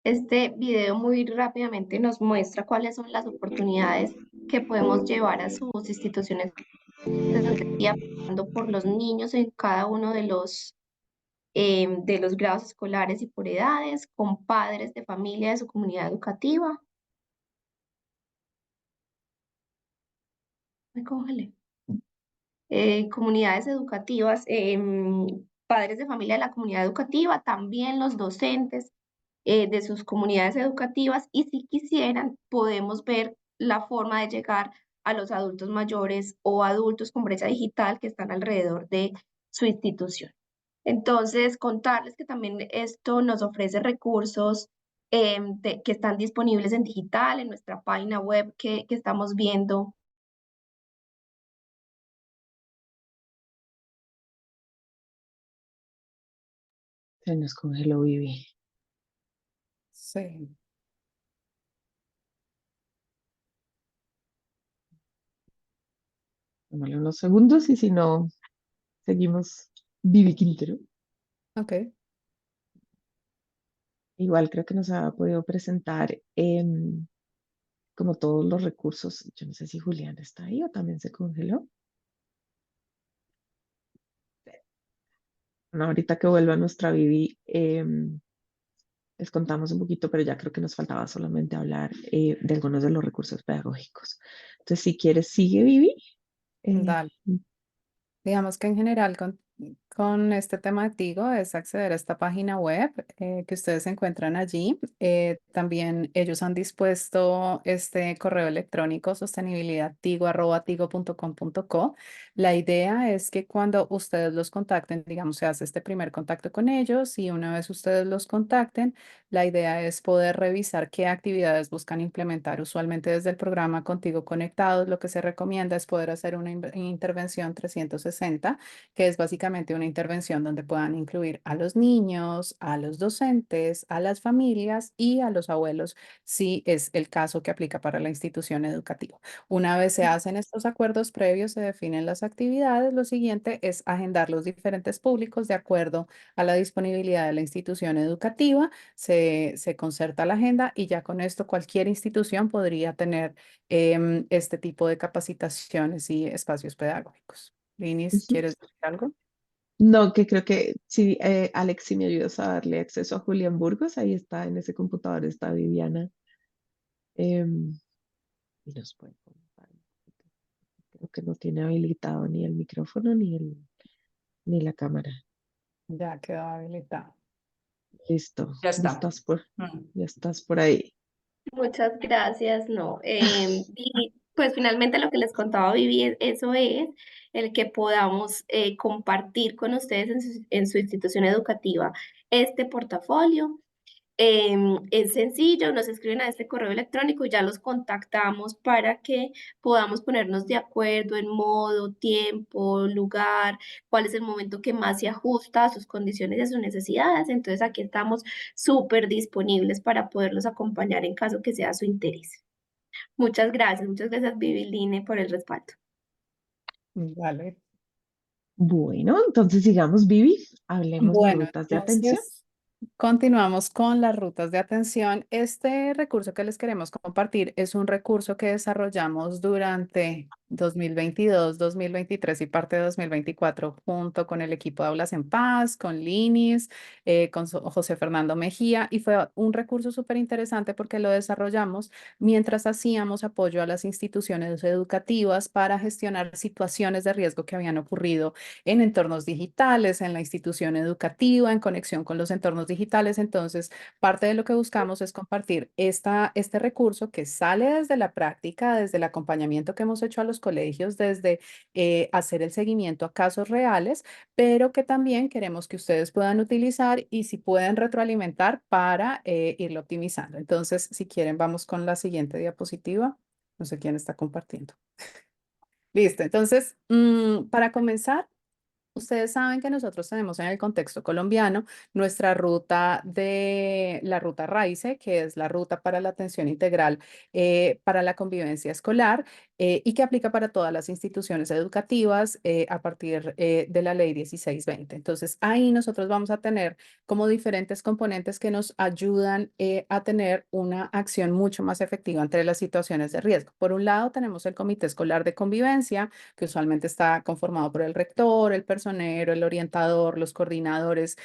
Este video muy rápidamente nos muestra cuáles son las oportunidades que podemos llevar a sus instituciones educativas, pasando por los niños en cada uno de los grados escolares y por edades, con padres de familia de su comunidad educativa. Me congelé. Comunidades educativas, padres de familia de la comunidad educativa, también los docentes de sus comunidades educativas, y si quisieran podemos ver la forma de llegar a los adultos mayores o adultos con brecha digital que están alrededor de su institución. Entonces, contarles que también esto nos ofrece recursos que están disponibles en digital, en nuestra página web que estamos viendo Se nos congeló Vivi. Sí. Démosle unos segundos y si no, seguimos Vivi Quintero. Ok. Igual creo que nos ha podido presentar como todos los recursos. Yo no sé si Julián está ahí o también se congeló. Bueno, ahorita que vuelva nuestra Vivi, les contamos un poquito, pero ya creo que nos faltaba solamente hablar de algunos de los recursos pedagógicos. Entonces, si quieres, sigue Vivi. Eh, Dale. Digamos que en general con este tema de Tigo es acceder a esta página web que ustedes encuentran allí. También ellos han dispuesto este correo electrónico sostenibilidadtigo@tigo.com.co. La idea es que cuando ustedes los contacten, digamos, se hace este primer contacto con ellos y una vez ustedes los contacten, la idea es poder revisar qué actividades buscan implementar. Usualmente desde el programa Contigo Conectados, lo que se recomienda es poder hacer una intervención 360, que es básicamente una intervención donde puedan incluir a los niños, a los docentes, a las familias y a los abuelos, si es el caso que aplica para la institución educativa. Una vez se hacen estos acuerdos previos, se definen las actividades. Lo siguiente es agendar los diferentes públicos de acuerdo a la disponibilidad de la institución educativa. Se concerta la agenda y ya con esto cualquier institución podría tener este tipo de capacitaciones y espacios pedagógicos. Linis, ujú. ¿quieres decir algo? No, que creo que sí, Alex, si me ayudas a darle acceso a Julián Burgos, ahí está, en ese computador está Viviana. em, y nos puede comentar un poquito. Creo que no tiene habilitado ni el micrófono ni la cámara. Ya quedó habilitado. Listo, Ya está. Mm. ya estás por ahí. Muchas gracias, no. Y pues finalmente lo que les contaba Vivi, eso es el que podamos compartir con ustedes en su institución educativa este portafolio. Es sencillo, nos escriben a este correo electrónico y ya los contactamos para que podamos ponernos de acuerdo en modo, tiempo, lugar, cuál es el momento que más se ajusta a sus condiciones y a sus necesidades. Entonces aquí estamos súper disponibles para poderlos acompañar en caso que sea su interés. Muchas gracias Viviline por el respaldo. Vale. Bueno, entonces sigamos, Vivi, hablemos de Bueno, rutas de atención. entonces continuamos con las rutas de atención. Este recurso que les queremos compartir es un recurso que desarrollamos durante 2022, 2023 y parte de 2024 junto con el equipo de Aulas en Paz, con Linis, con José Fernando Mejía, y fue un recurso súper interesante porque lo desarrollamos mientras hacíamos apoyo a las instituciones educativas para gestionar situaciones de riesgo que habían ocurrido en entornos digitales, en la institución educativa, en conexión con los entornos digitales. Entonces, parte de lo que buscamos es compartir este recurso que sale desde la práctica, desde el acompañamiento que hemos hecho a los colegios, desde hacer el seguimiento a casos reales, pero que también queremos que ustedes puedan utilizar y si pueden retroalimentar para irlo optimizando. Entonces, si quieren, vamos con la siguiente diapositiva. No sé quién está compartiendo. Listo. Entonces, para comenzar, ustedes saben que nosotros tenemos en el contexto colombiano nuestra ruta de la ruta RAICE, que es la ruta para la atención integral para la convivencia escolar y que aplica para todas las instituciones educativas a partir de la ley 1620. Entonces, ahí nosotros vamos a tener como diferentes componentes que nos ayudan a tener una acción mucho más efectiva entre las situaciones de riesgo. Por un lado, tenemos el Comité Escolar de Convivencia, que usualmente está conformado por el rector, el personero, el orientador, los coordinadores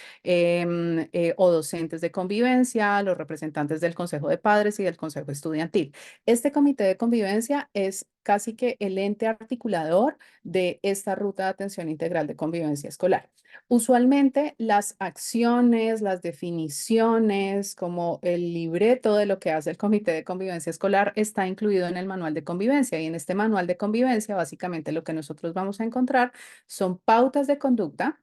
o docentes de convivencia, los representantes del Consejo de Padres y del Consejo Estudiantil. Este comité de convivencia es casi que el ente articulador de esta ruta de atención integral de convivencia escolar. Usualmente las acciones, las definiciones, como el libreto de lo que hace el Comité de Convivencia Escolar está incluido en el manual de convivencia y en este manual de convivencia básicamente lo que nosotros vamos a encontrar son pautas de conducta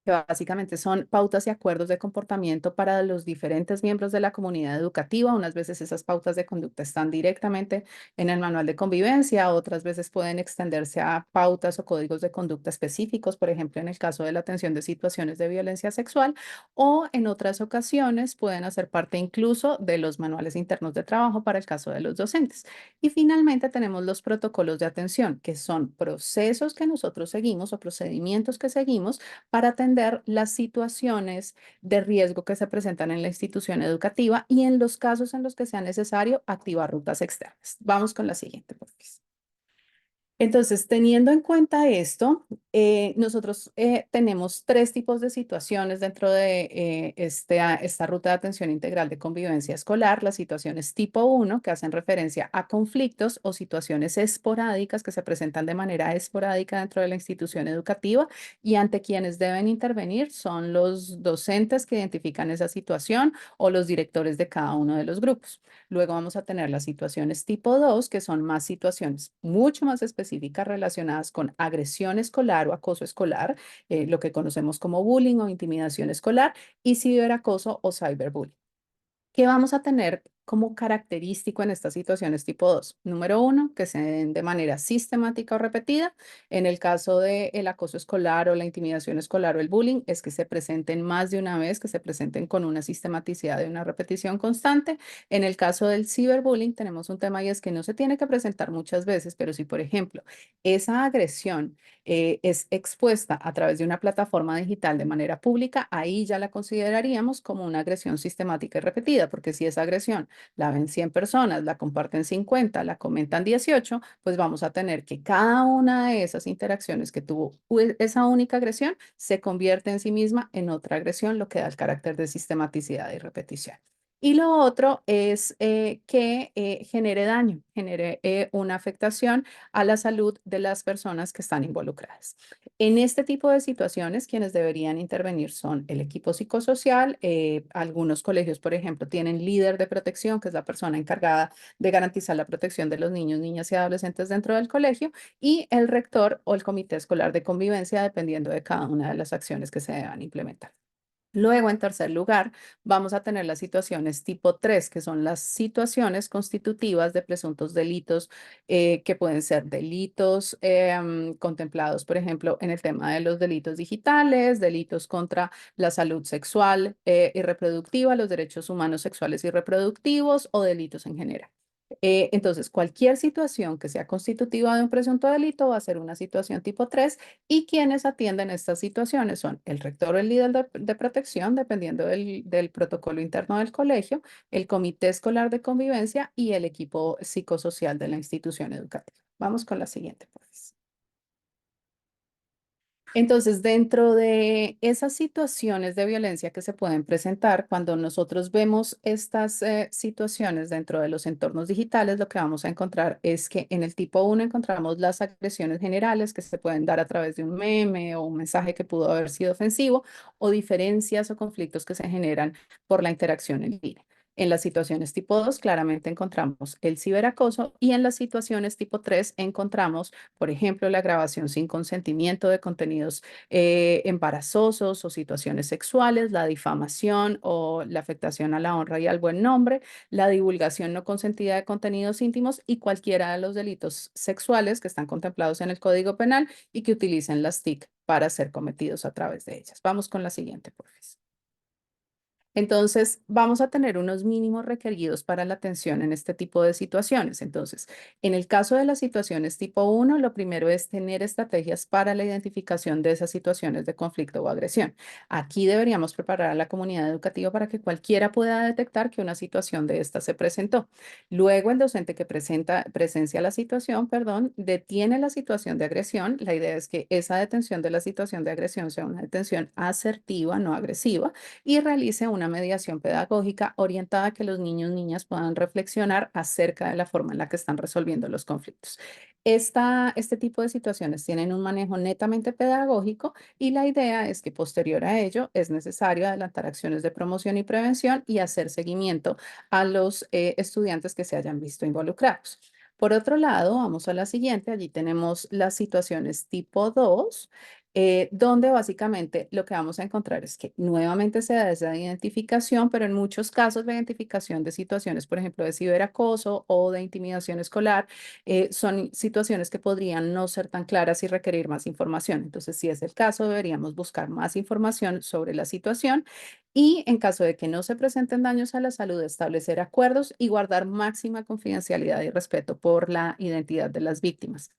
que básicamente son pautas y acuerdos de comportamiento para los diferentes miembros de la comunidad educativa. Unas veces esas pautas de conducta están directamente en el manual de convivencia, otras veces pueden extenderse a pautas o códigos de conducta específicos, por ejemplo, en el caso de la atención de situaciones de violencia sexual, o en otras ocasiones pueden hacer parte incluso de los manuales internos de trabajo para el caso de los docentes. Y finalmente tenemos los protocolos de atención, que son procesos que nosotros seguimos o procedimientos que seguimos para atender las situaciones de riesgo que se presentan en la institución educativa y en los casos en los que sea necesario activar rutas externas. Vamos con la siguiente, por favor. Entonces, teniendo en cuenta esto, nosotros tenemos 3 tipos de situaciones dentro de esta ruta de atención integral de convivencia escolar. Las situaciones tipo 1, que hacen referencia a conflictos o situaciones esporádicas que se presentan de manera esporádica dentro de la institución educativa y ante quienes deben intervenir son los docentes que identifican esa situación o los directores de cada uno de los grupos. Luego vamos a tener las situaciones tipo 2, que son más situaciones mucho más específicas relacionadas con agresión escolar o acoso escolar, lo que conocemos como bullying o intimidación escolar, y ciberacoso o cyberbullying. ¿Qué vamos a tener como característico en estas situaciones tipo 2? Número 1, que se den de manera sistemática o repetida. En el caso del acoso escolar o la intimidación escolar o el bullying, es que se presenten más de una vez, que se presenten con una sistematicidad de una repetición constante. En el caso del ciberbullying tenemos un tema y es que no se tiene que presentar muchas veces, pero si, por ejemplo, esa agresión es expuesta a través de una plataforma digital de manera pública, ahí ya la consideraríamos como una agresión sistemática y repetida, porque si esa agresión la ven 100 personas, la comparten 50, la comentan 18, pues vamos a tener que cada una de esas interacciones que tuvo esa única agresión se convierte en sí misma en otra agresión, lo que da el carácter de sistematicidad y repetición. Y lo otro es que genere daño, genere una afectación a la salud de las personas que están involucradas. En este tipo de situaciones, quienes deberían intervenir son el equipo psicosocial. Algunos colegios, por ejemplo, tienen líder de protección, que es la persona encargada de garantizar la protección de los niños, niñas y adolescentes dentro del colegio, y el rector o el comité escolar de convivencia, dependiendo de cada una de las acciones que se deban implementar. Luego, en tercer lugar, vamos a tener las situaciones tipo 3, que son las situaciones constitutivas de presuntos delitos, que pueden ser delitos contemplados, por ejemplo, en el tema de los delitos digitales, delitos contra la salud sexual y reproductiva, los derechos humanos sexuales y reproductivos o delitos en general. Entonces, cualquier situación que sea constitutiva de un presunto delito va a ser una situación tipo 3 y quienes atienden estas situaciones son el rector o el líder de protección, dependiendo del protocolo interno del colegio, el comité escolar de convivencia y el equipo psicosocial de la institución educativa. Vamos con la siguiente, por favor. Entonces, dentro de esas situaciones de violencia que se pueden presentar, cuando nosotros vemos estas situaciones dentro de los entornos digitales, lo que vamos a encontrar es que en el tipo 1 encontramos las agresiones generales que se pueden dar a través de un meme o un mensaje que pudo haber sido ofensivo, o diferencias o conflictos que se generan por la interacción en línea. En las situaciones tipo 2 claramente encontramos el ciberacoso y en las situaciones tipo 3 encontramos, por ejemplo, la grabación sin consentimiento de contenidos embarazosos o situaciones sexuales, la difamación o la afectación a la honra y al buen nombre, la divulgación no consentida de contenidos íntimos y cualquiera de los delitos sexuales que están contemplados en el Código Penal y que utilicen las TIC para ser cometidos a través de ellas. Vamos con la siguiente, por favor. Entonces, vamos a tener unos mínimos requeridos para la atención en este tipo de situaciones. Entonces, en el caso de las situaciones tipo 1, lo primero es tener estrategias para la identificación de esas situaciones de conflicto o agresión. Aquí deberíamos preparar a la comunidad educativa para que cualquiera pueda detectar que una situación de esta se presentó. Luego, el docente que presencia la situación, detiene la situación de agresión. La idea es que esa detención de la situación de agresión sea una detención asertiva, no agresiva, y realice una mediación pedagógica orientada a que los niños y niñas puedan reflexionar acerca de la forma en la que están resolviendo los conflictos. Este tipo de situaciones tienen un manejo netamente pedagógico y la idea es que posterior a ello es necesario adelantar acciones de promoción y prevención y hacer seguimiento a los estudiantes que se hayan visto involucrados. Por otro lado, vamos a la siguiente. Allí tenemos las situaciones tipo 2, donde básicamente lo que vamos a encontrar es que nuevamente se da esa identificación, pero en muchos casos la identificación de situaciones, por ejemplo, de ciberacoso o de intimidación escolar, son situaciones que podrían no ser tan claras y requerir más información. Entonces, si es el caso, deberíamos buscar más información sobre la situación y en caso de que no se presenten daños a la salud, establecer acuerdos y guardar máxima confidencialidad y respeto por la identidad de las víctimas.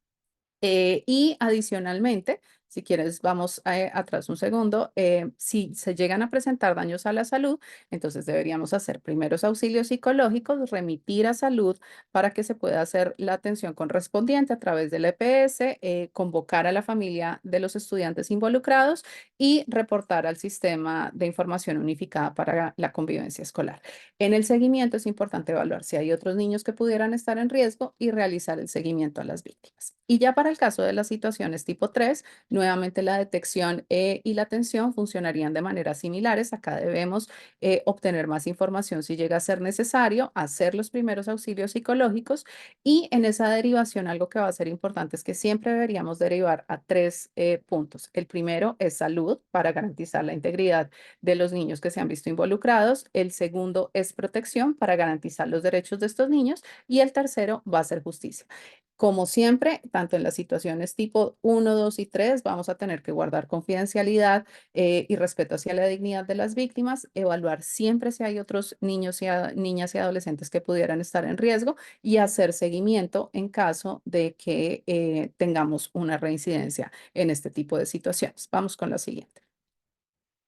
Y adicionalmente, si quieres, vamos atrás un segundo, si se llegan a presentar daños a la salud, entonces deberíamos hacer primeros auxilios psicológicos, remitir a salud para que se pueda hacer la atención correspondiente a través del EPS, convocar a la familia de los estudiantes involucrados y reportar al sistema de información unificada para la convivencia escolar. En el seguimiento es importante evaluar si hay otros niños que pudieran estar en riesgo y realizar el seguimiento a las víctimas. Y ya para el caso de las situaciones tipo 3, nuevamente la detección y la atención funcionarían de maneras similares. Acá debemos obtener más información si llega a ser necesario, hacer los primeros auxilios psicológicos y en esa derivación algo que va a ser importante es que siempre deberíamos derivar a 3 puntos. El primero es salud para garantizar la integridad de los niños que se han visto involucrados. El segundo es protección para garantizar los derechos de estos niños y el tercero va a ser justicia. Como siempre, tanto en las situaciones tipo 1, 2 y 3, vamos a tener que guardar confidencialidad y respeto hacia la dignidad de las víctimas, evaluar siempre si hay otros niños y niñas y adolescentes que pudieran estar en riesgo y hacer seguimiento en caso de que tengamos una reincidencia en este tipo de situaciones. Vamos con la siguiente.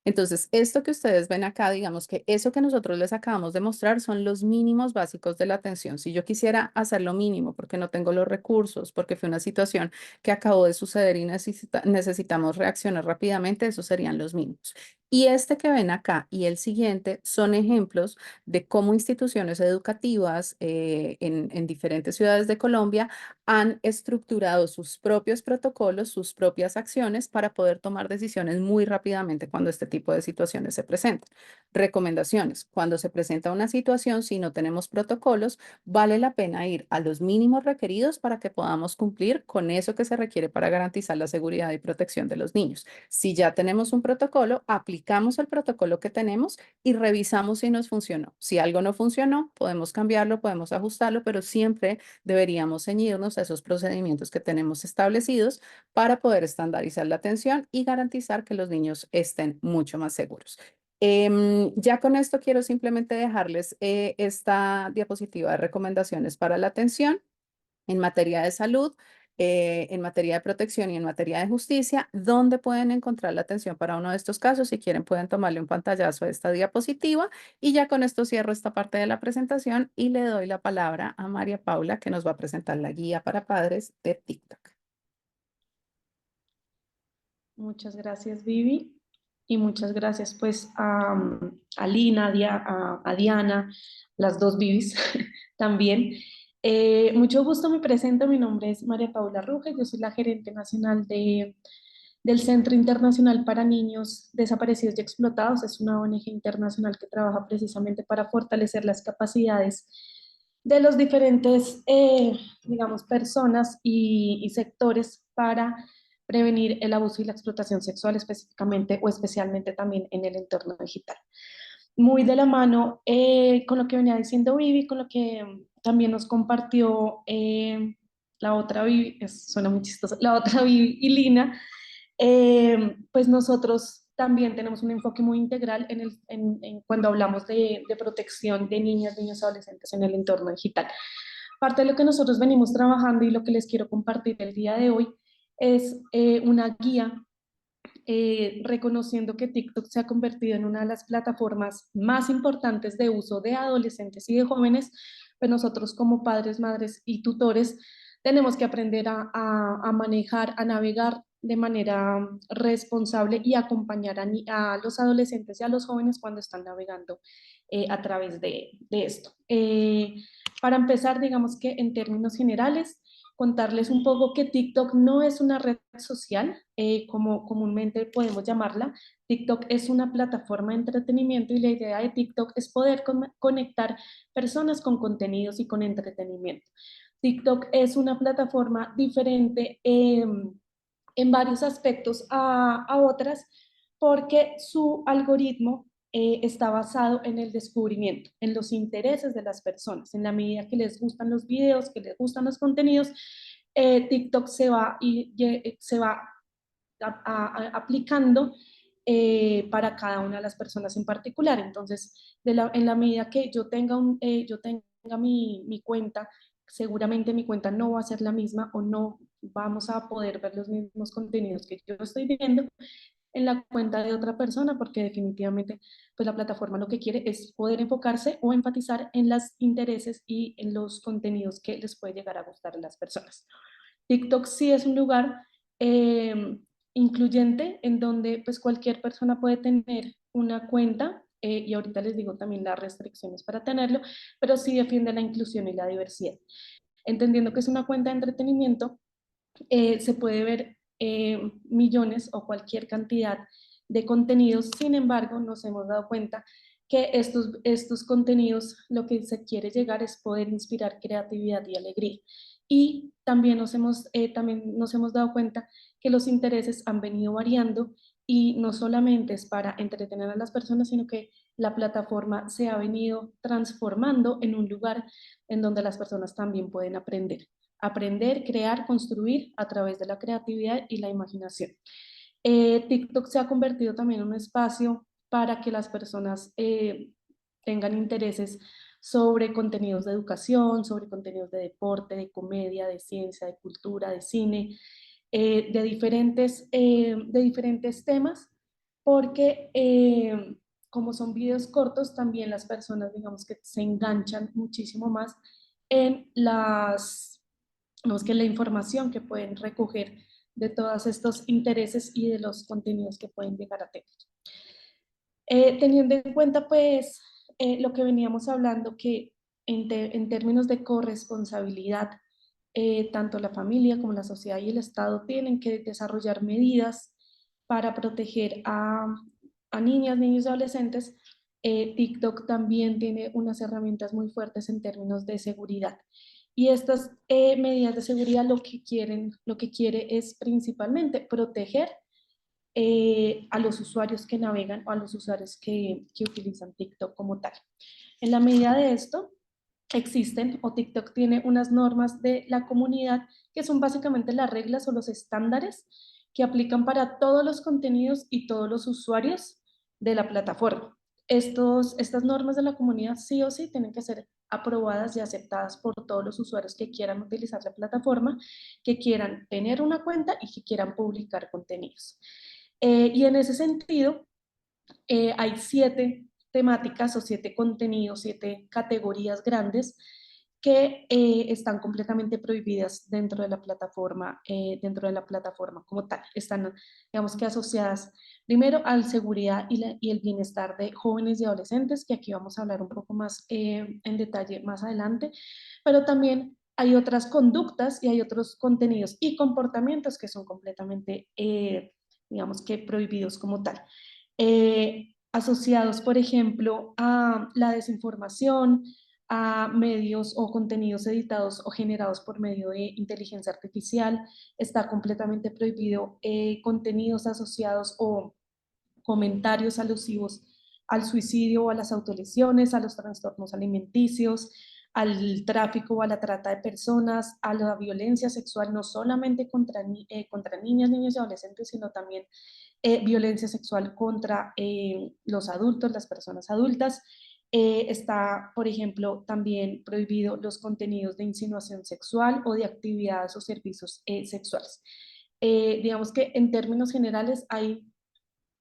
Entonces, esto que ustedes ven acá, digamos que eso que nosotros les acabamos de mostrar son los mínimos básicos de la atención. Si yo quisiera hacer lo mínimo porque no tengo los recursos, porque fue una situación que acabó de suceder y necesitamos reaccionar rápidamente, esos serían los mínimos. Y este que ven acá y el siguiente son ejemplos de cómo instituciones educativas en diferentes ciudades de Colombia han estructurado sus propios protocolos, sus propias acciones para poder tomar decisiones muy rápidamente cuando este tipo de situaciones se presentan. Recomendaciones. Cuando se presenta una situación, si no tenemos protocolos, vale la pena ir a los mínimos requeridos para que podamos cumplir con eso que se requiere para garantizar la seguridad y protección de los niños. Si ya tenemos un protocolo, aplicamos el protocolo que tenemos y revisamos si nos funcionó. Si algo no funcionó, podemos cambiarlo, podemos ajustarlo, pero siempre deberíamos ceñirnos a esos procedimientos que tenemos establecidos para poder estandarizar la atención y garantizar que los niños estén mucho más seguros. Ya con esto quiero simplemente dejarles esta diapositiva de recomendaciones para la atención en materia de salud, en materia de protección y en materia de justicia, donde pueden encontrar la atención para uno de estos casos. Si quieren, pueden tomarle un pantallazo a esta diapositiva. Y ya con esto cierro esta parte de la presentación y le doy la palabra a María Paula, que nos va a presentar la guía para padres de TikTok. Muchas gracias, Vivi. Y muchas gracias pues a Lina, a Diana, las dos Vivis también. Mucho gusto, me presento, mi nombre es María Paula Ruge, yo soy la gerente nacional del Centro Internacional para Niños Desaparecidos y Explotados. Es una ONG internacional que trabaja precisamente para fortalecer las capacidades de los diferentes, digamos, personas y sectores para prevenir el abuso y la explotación sexual específicamente o especialmente también en el entorno digital. Muy de la mano con lo que venía diciendo Vivi, con lo que también nos compartió la otra Vivi, suena muy chistoso, la otra Vivi y Lina, pues nosotros también tenemos un enfoque muy integral cuando hablamos de protección de niñas, niños y adolescentes en el entorno digital. Parte de lo que nosotros venimos trabajando y lo que les quiero compartir el día de hoy es una guía reconociendo que TikTok se ha convertido en una de las plataformas más importantes de uso de adolescentes y de jóvenes, pues nosotros como padres, madres y tutores tenemos que aprender a manejar, a navegar de manera responsable y acompañar a los adolescentes y a los jóvenes cuando están navegando a través de esto. Para empezar, digamos que en términos generales, contarles un poco que TikTok no es una red social, como comúnmente podemos llamarla. TikTok es una plataforma de entretenimiento y la idea de TikTok es poder conectar personas con contenidos y con entretenimiento. TikTok es una plataforma diferente en varios aspectos a otras, porque su algoritmo está basado en el descubrimiento, en los intereses de las personas. En la medida que les gustan los videos, que les gustan los contenidos, TikTok se va aplicando para cada una de las personas en particular. Entonces, en la medida que yo tenga, yo tenga mi cuenta, seguramente mi cuenta no va a ser la misma o no vamos a poder ver los mismos contenidos que yo estoy viendo en la cuenta de otra persona, porque definitivamente pues la plataforma lo que quiere es poder enfocarse o enfatizar en los intereses y en los contenidos que les puede llegar a gustar a las personas. TikTok sí es un lugar incluyente en donde pues cualquier persona puede tener una cuenta y ahorita les digo también las restricciones para tenerlo, pero sí defiende la inclusión y la diversidad. Entendiendo que es una cuenta de entretenimiento, se puede ver millones o cualquier cantidad de contenidos. Sin embargo, nos hemos dado cuenta que estos contenidos lo que se quiere llegar es poder inspirar creatividad y alegría. Y también también nos hemos dado cuenta que los intereses han venido variando y no solamente es para entretener a las personas, sino que la plataforma se ha venido transformando en un lugar en donde las personas también pueden aprender, crear, construir a través de la creatividad y la imaginación. TikTok se ha convertido también en un espacio para que las personas tengan intereses sobre contenidos de educación, sobre contenidos de deporte, de comedia, de ciencia, de cultura, de cine, de diferentes temas, porque como son videos cortos, también las personas, digamos que se enganchan muchísimo más en que la información que pueden recoger de todos estos intereses y de los contenidos que pueden llegar a tener. Teniendo en cuenta, pues, lo que veníamos hablando, que en términos de corresponsabilidad, tanto la familia como la sociedad y el Estado tienen que desarrollar medidas para proteger a niñas, niños y adolescentes. TikTok también tiene unas herramientas muy fuertes en términos de seguridad. Y estas medidas de seguridad lo que quiere es principalmente proteger a los usuarios que navegan o a los usuarios que utilizan TikTok como tal. En la medida de esto, existen o TikTok tiene unas normas de la comunidad que son básicamente las reglas o los estándares que aplican para todos los contenidos y todos los usuarios de la plataforma. Estas normas de la comunidad sí o sí tienen que ser aprobadas y aceptadas por todos los usuarios que quieran utilizar la plataforma, que quieran tener una cuenta y que quieran publicar contenidos. Y en ese sentido, hay 7 temáticas o 7 contenidos, 7 categorías grandes que están completamente prohibidas dentro de la plataforma como tal. Están, digamos que asociadas primero a la seguridad y el bienestar de jóvenes y adolescentes, que aquí vamos a hablar un poco más en detalle más adelante, pero también hay otras conductas y hay otros contenidos y comportamientos que son completamente, digamos que prohibidos como tal. Asociados, por ejemplo, a la desinformación, a medios o contenidos editados o generados por medio de inteligencia artificial. Está completamente prohibido contenidos asociados o comentarios alusivos al suicidio o a las autolesiones, a los trastornos alimenticios, al tráfico o a la trata de personas, a la violencia sexual, no solamente contra niñas, niños y adolescentes, sino también violencia sexual contra los adultos, las personas adultas. Está, por ejemplo, también prohibido los contenidos de insinuación sexual o de actividades o servicios sexuales. Digamos que en términos generales hay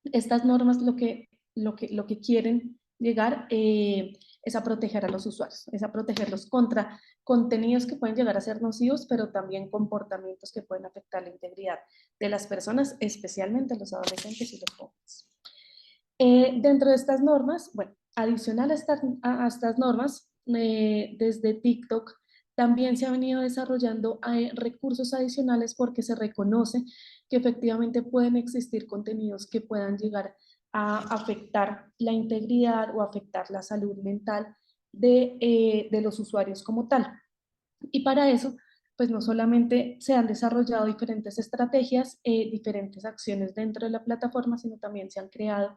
estas normas lo que quieren llegar es a proteger a los usuarios, es a protegerlos contra contenidos que pueden llegar a ser nocivos, pero también comportamientos que pueden afectar la integridad de las personas, especialmente los adolescentes y los jóvenes. Dentro de estas normas, bueno, adicional a estas normas, desde TikTok también se han venido desarrollando recursos adicionales porque se reconoce que efectivamente pueden existir contenidos que puedan llegar a afectar la integridad o afectar la salud mental de los usuarios como tal. Y para eso pues no solamente se han desarrollado diferentes estrategias, diferentes acciones dentro de la plataforma, sino también se han creado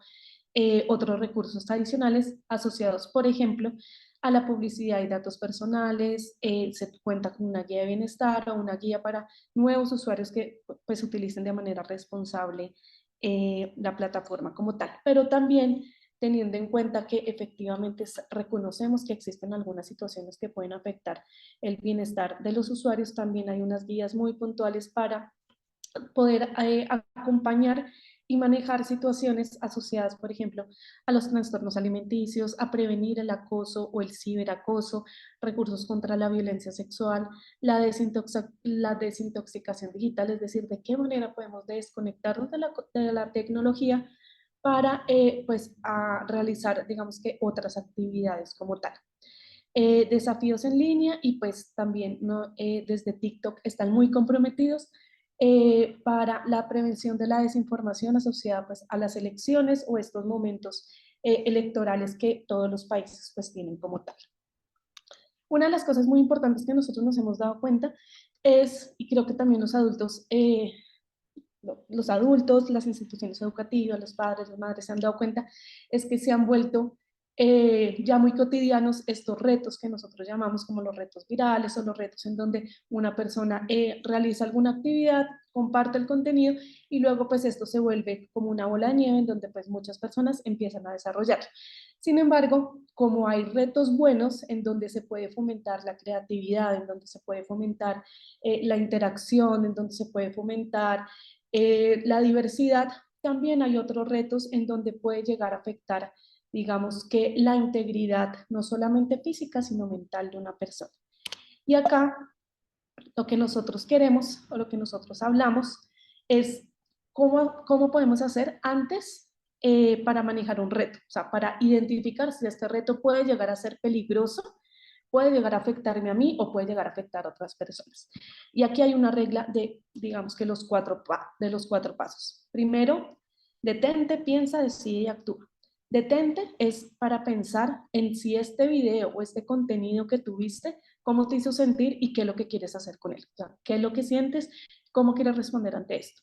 otros recursos adicionales asociados, por ejemplo, a la publicidad y datos personales. Se cuenta con una guía de bienestar o una guía para nuevos usuarios que pues utilicen de manera responsable la plataforma como tal, pero también teniendo en cuenta que efectivamente reconocemos que existen algunas situaciones que pueden afectar el bienestar de los usuarios. También hay unas guías muy puntuales para poder acompañar y manejar situaciones asociadas, por ejemplo, a los trastornos alimenticios, a prevenir el acoso o el ciberacoso, recursos contra la violencia sexual, la desintoxicación digital, es decir, de qué manera podemos desconectarnos de la tecnología para pues, a realizar, digamos que, otras actividades como tal. Desafíos en línea y pues también ¿no? Desde TikTok están muy comprometidos para la prevención de la desinformación asociada pues, a las elecciones o estos momentos electorales que todos los países pues, tienen como tal. Una de las cosas muy importantes que nosotros nos hemos dado cuenta es, y creo que también los adultos, las instituciones educativas, los padres, las madres se han dado cuenta, es que se han vuelto ya muy cotidianos estos retos que nosotros llamamos como los retos virales o los retos en donde una persona realiza alguna actividad, comparte el contenido y luego pues esto se vuelve como una bola de nieve en donde pues muchas personas empiezan a desarrollar. Sin embargo, como hay retos buenos en donde se puede fomentar la creatividad, en donde se puede fomentar la interacción, en donde se puede fomentar la diversidad, también hay otros retos en donde puede llegar a afectar, digamos que la integridad, no solamente física, sino mental de una persona. Y acá lo que nosotros queremos o lo que nosotros hablamos es cómo podemos hacer antes para manejar un reto, o sea, para identificar si este reto puede llegar a ser peligroso, puede llegar a afectarme a mí o puede llegar a afectar a otras personas. Y aquí hay una regla de, digamos que los cuatro pasos. Primero, detente, piensa, decide y actúa. Detente es para pensar en si este video o este contenido que tuviste, cómo te hizo sentir y qué es lo que quieres hacer con él. O sea, qué es lo que sientes, cómo quieres responder ante esto.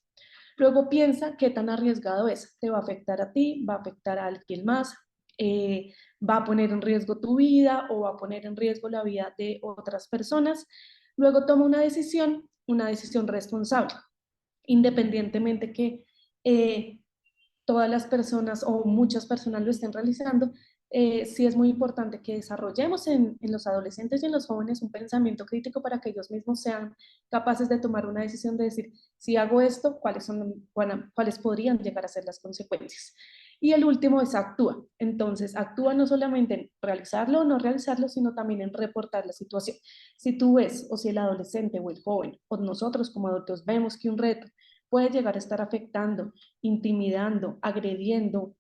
Luego piensa qué tan arriesgado es. Te va a afectar a ti, va a afectar a alguien más, va a poner en riesgo tu vida o va a poner en riesgo la vida de otras personas. Luego toma una decisión responsable, independientemente que todas las personas o muchas personas lo estén realizando. Sí es muy importante que desarrollemos en los adolescentes y en los jóvenes un pensamiento crítico para que ellos mismos sean capaces de tomar una decisión de decir, si hago esto, ¿cuáles podrían llegar a ser las consecuencias? Y el último es actúa. Entonces, actúa no solamente en realizarlo o no realizarlo, sino también en reportar la situación. Si tú ves, o si el adolescente o el joven, o nosotros como adultos vemos que un reto puede llegar a estar afectando, intimidando, agrediendo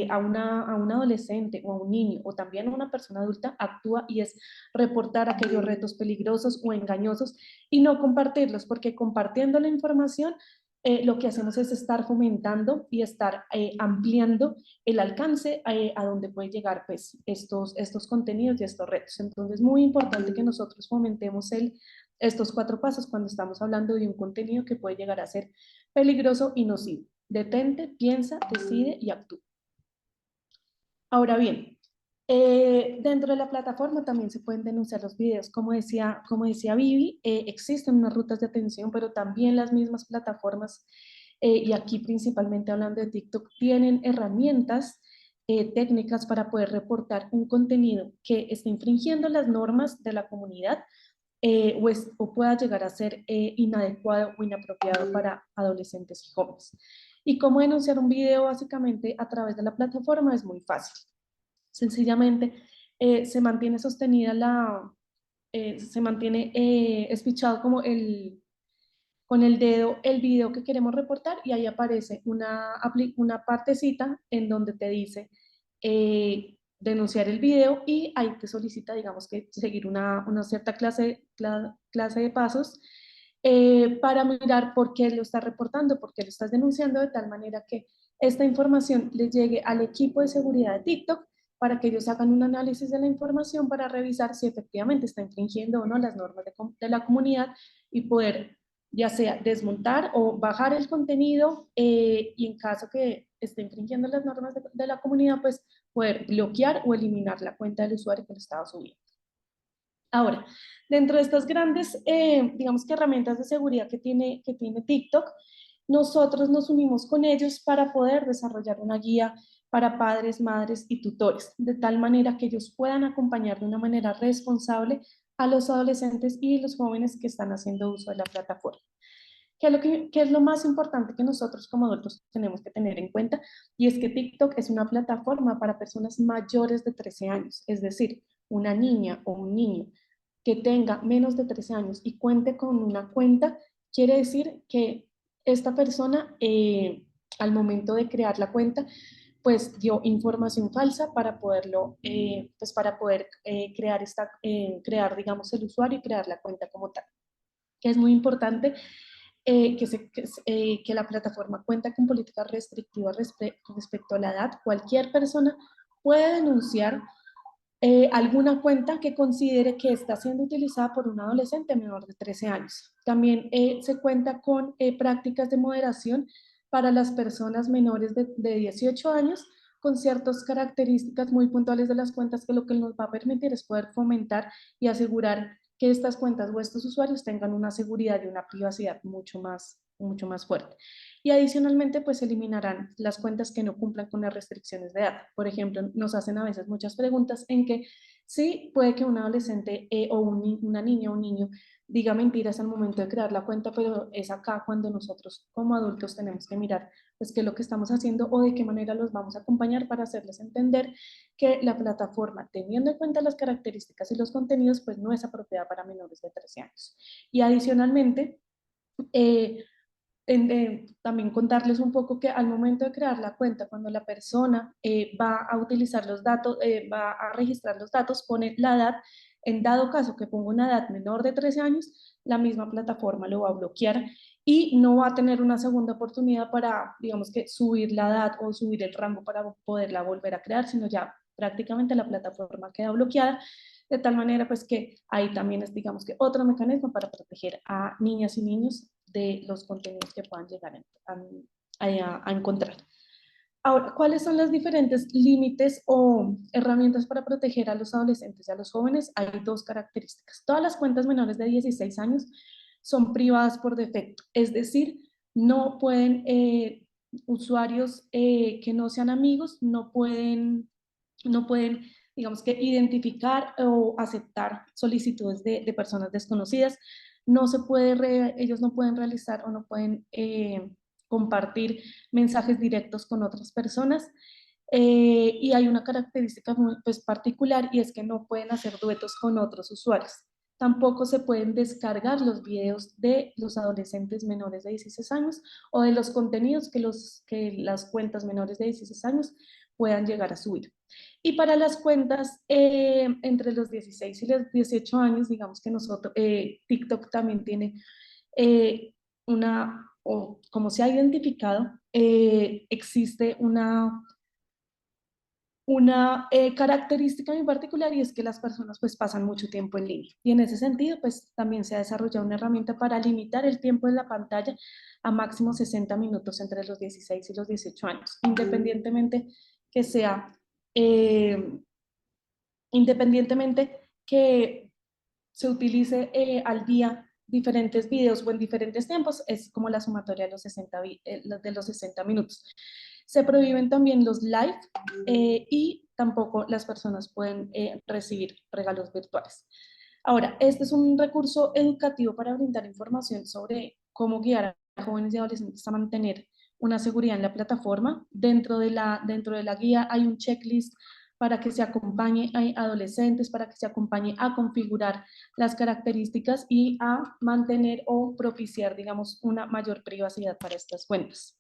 a un adolescente o a un niño o también a una persona adulta, actúa y es reportar aquellos retos peligrosos o engañosos y no compartirlos, porque compartiendo la información lo que hacemos es estar fomentando y estar ampliando el alcance a donde puede llegar pues, estos contenidos y estos retos. Entonces es muy importante que nosotros fomentemos estos 4 pasos cuando estamos hablando de un contenido que puede llegar a ser peligroso y nocivo. Detente, piensa, decide y actúa. Ahora bien, dentro de la plataforma también se pueden denunciar los videos. Como decía Vivi, existen unas rutas de atención, pero también las mismas plataformas, y aquí principalmente hablando de TikTok, tienen herramientas técnicas para poder reportar un contenido que esté infringiendo las normas de la comunidad o pueda llegar a ser inadecuado o inapropiado para adolescentes y jóvenes. Y cómo denunciar un video básicamente a través de la plataforma es muy fácil. Sencillamente se mantiene sostenida se mantiene espichado como con el dedo el video que queremos reportar y ahí aparece una partecita en donde te dice denunciar el video y ahí te solicita, digamos que seguir una cierta clase de pasos para mirar por qué lo estás reportando, por qué lo estás denunciando, de tal manera que esta información le llegue al equipo de seguridad de TikTok para que ellos hagan un análisis de la información para revisar si efectivamente está infringiendo o no las normas de la comunidad y poder ya sea desmontar o bajar el contenido y en caso que esté infringiendo las normas de la comunidad, pues poder bloquear o eliminar la cuenta del usuario que lo estaba subiendo. Ahora, dentro de estas grandes, digamos que herramientas de seguridad que tiene TikTok, nosotros nos unimos con ellos para poder desarrollar una guía para padres, madres y tutores, de tal manera que ellos puedan acompañar de una manera responsable a los adolescentes y los jóvenes que están haciendo uso de la plataforma. ¿Qué es lo más importante que nosotros como adultos tenemos que tener en cuenta? Y es que TikTok es una plataforma para personas mayores de 13 años, es decir, una niña o un niño que tenga menos de 13 años y cuente con una cuenta, quiere decir que esta persona al momento de crear la cuenta, pues dio información falsa para poderlo, pues para poder crear, digamos, el usuario y crear la cuenta como tal. Que es muy importante que la plataforma cuenta con políticas restrictivas respecto a la edad. Cualquier persona puede denunciar alguna cuenta que considere que está siendo utilizada por un adolescente menor de 13 años. También se cuenta con prácticas de moderación para las personas menores de 18 años con ciertas características muy puntuales de las cuentas que lo que nos va a permitir es poder fomentar y asegurar que estas cuentas o estos usuarios tengan una seguridad y una privacidad mucho más fuerte. Y adicionalmente, pues eliminarán las cuentas que no cumplan con las restricciones de edad. Por ejemplo, nos hacen a veces muchas preguntas en que sí puede que un adolescente o una niña o un niño diga mentiras al momento de crear la cuenta, pero es acá cuando nosotros como adultos tenemos que mirar pues qué es lo que estamos haciendo o de qué manera los vamos a acompañar para hacerles entender que la plataforma, teniendo en cuenta las características y los contenidos, pues no es apropiada para menores de 13 años. Y adicionalmente, también contarles un poco que al momento de crear la cuenta, cuando la persona va a utilizar los datos, va a registrar los datos, pone la edad. En dado caso que ponga una edad menor de 13 años, la misma plataforma lo va a bloquear y no va a tener una segunda oportunidad para, digamos que, subir la edad o subir el rango para poderla volver a crear, sino ya prácticamente la plataforma queda bloqueada, de tal manera pues que ahí también es, digamos que, otro mecanismo para proteger a niñas y niños de los contenidos que puedan llegar a encontrar. Ahora, ¿cuáles son los diferentes límites o herramientas para proteger a los adolescentes y a los jóvenes? Hay dos características. Todas las cuentas menores de 16 años son privadas por defecto, es decir, no pueden, usuarios que no sean amigos, no pueden, digamos que, identificar o aceptar solicitudes de personas desconocidas. No se puede, ellos no pueden realizar o no pueden compartir mensajes directos con otras personas. Y hay una característica muy pues, particular y es que no pueden hacer duetos con otros usuarios. Tampoco se pueden descargar los videos de los adolescentes menores de 16 años o de los contenidos que las cuentas menores de 16 años puedan llegar a subir. Y para las cuentas entre los 16 y los 18 años, digamos que nosotros, TikTok también tiene o como se ha identificado, existe una característica muy particular y es que las personas pues pasan mucho tiempo en línea. Y en ese sentido pues también se ha desarrollado una herramienta para limitar el tiempo en la pantalla a máximo 60 minutos entre los 16 y los 18 años, independientemente que sea, independientemente que se utilice al día diferentes videos o en diferentes tiempos, es como la sumatoria de los 60 minutos. Se prohíben también los live y tampoco las personas pueden recibir regalos virtuales. Ahora, este es un recurso educativo para brindar información sobre cómo guiar a jóvenes y adolescentes a mantener una seguridad en la plataforma. Dentro de la guía hay un checklist para que se acompañe a adolescentes, para que se acompañe a configurar las características y a mantener o propiciar, digamos, una mayor privacidad para estas cuentas.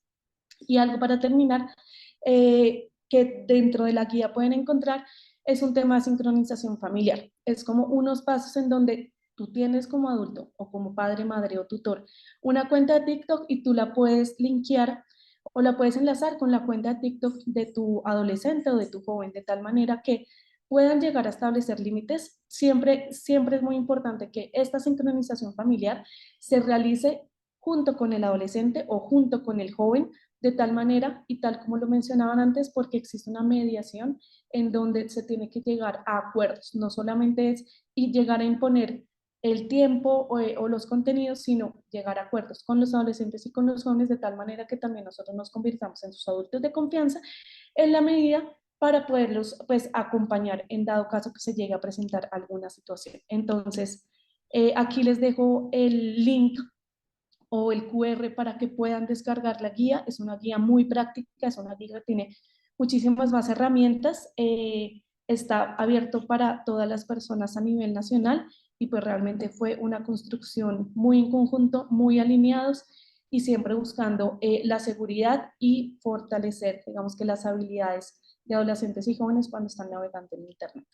Y algo para terminar, que dentro de la guía pueden encontrar, es un tema de sincronización familiar. Es como unos pasos en donde tú tienes como adulto o como padre, madre o tutor una cuenta de TikTok y tú la puedes linkear o la puedes enlazar con la cuenta de TikTok de tu adolescente o de tu joven, de tal manera que puedan llegar a establecer límites. Siempre, siempre es muy importante que esta sincronización familiar se realice junto con el adolescente o junto con el joven, de tal manera y tal como lo mencionaban antes, porque existe una mediación en donde se tiene que llegar a acuerdos, no solamente es y llegar a imponer el tiempo o los contenidos, sino llegar a acuerdos con los adolescentes y con los jóvenes de tal manera que también nosotros nos convirtamos en sus adultos de confianza en la medida para poderlos pues acompañar en dado caso que se llegue a presentar alguna situación. Entonces, aquí les dejo el link o el QR para que puedan descargar la guía. Es una guía muy práctica, es una guía que tiene muchísimas más herramientas. Está abierto para todas las personas a nivel nacional y pues realmente fue una construcción muy en conjunto, muy alineados y siempre buscando la seguridad y fortalecer, digamos que las habilidades de adolescentes y jóvenes cuando están navegando en Internet.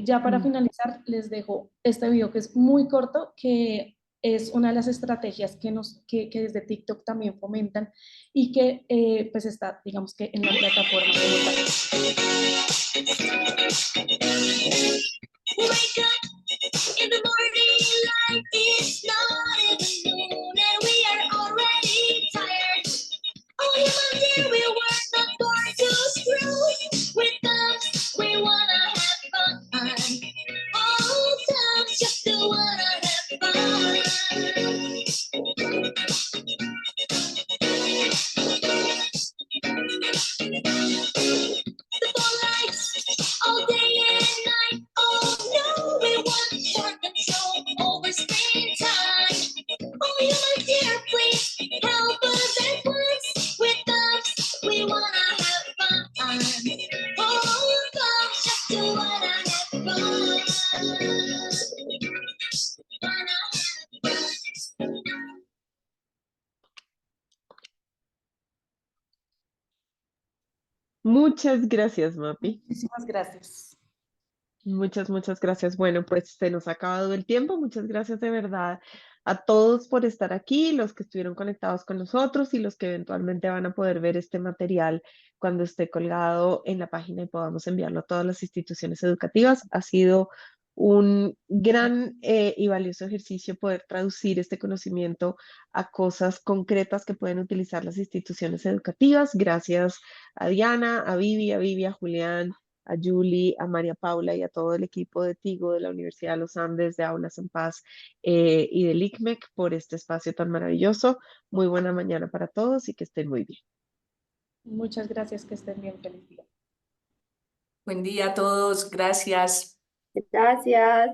Ya para finalizar, les dejo este video que es muy corto, que es una de las estrategias que desde TikTok también fomentan y que pues está, digamos que en la plataforma como tal. Wake up in the morning, light is not even noon, and we are already tired. Oh, human dear, we were not born to screw with us. We wanna have fun. All times just to wanna have fun. The ball lights all day and night. Oh no, we want more control over screen time. Oh, human dear, please help us at once. With us, we wanna have fun. Oh, come just to wanna have fun. Wanna have fun. Muchas gracias, Mapi. Muchísimas gracias. Muchas gracias. Bueno, pues se nos ha acabado el tiempo. Muchas gracias de verdad a todos por estar aquí, los que estuvieron conectados con nosotros y los que eventualmente van a poder ver este material cuando esté colgado en la página y podamos enviarlo a todas las instituciones educativas. Ha sido un gran y valioso ejercicio poder traducir este conocimiento a cosas concretas que pueden utilizar las instituciones educativas. Gracias a Diana, a Vivi, a Julián, a Julie, a María Paula y a todo el equipo de Tigo, de la Universidad de los Andes, de Aulas en Paz y del ICMEC por este espacio tan maravilloso. Muy buena mañana para todos y que estén muy bien. Muchas gracias, que estén bien, feliz día. Buen día a todos, gracias. Gracias.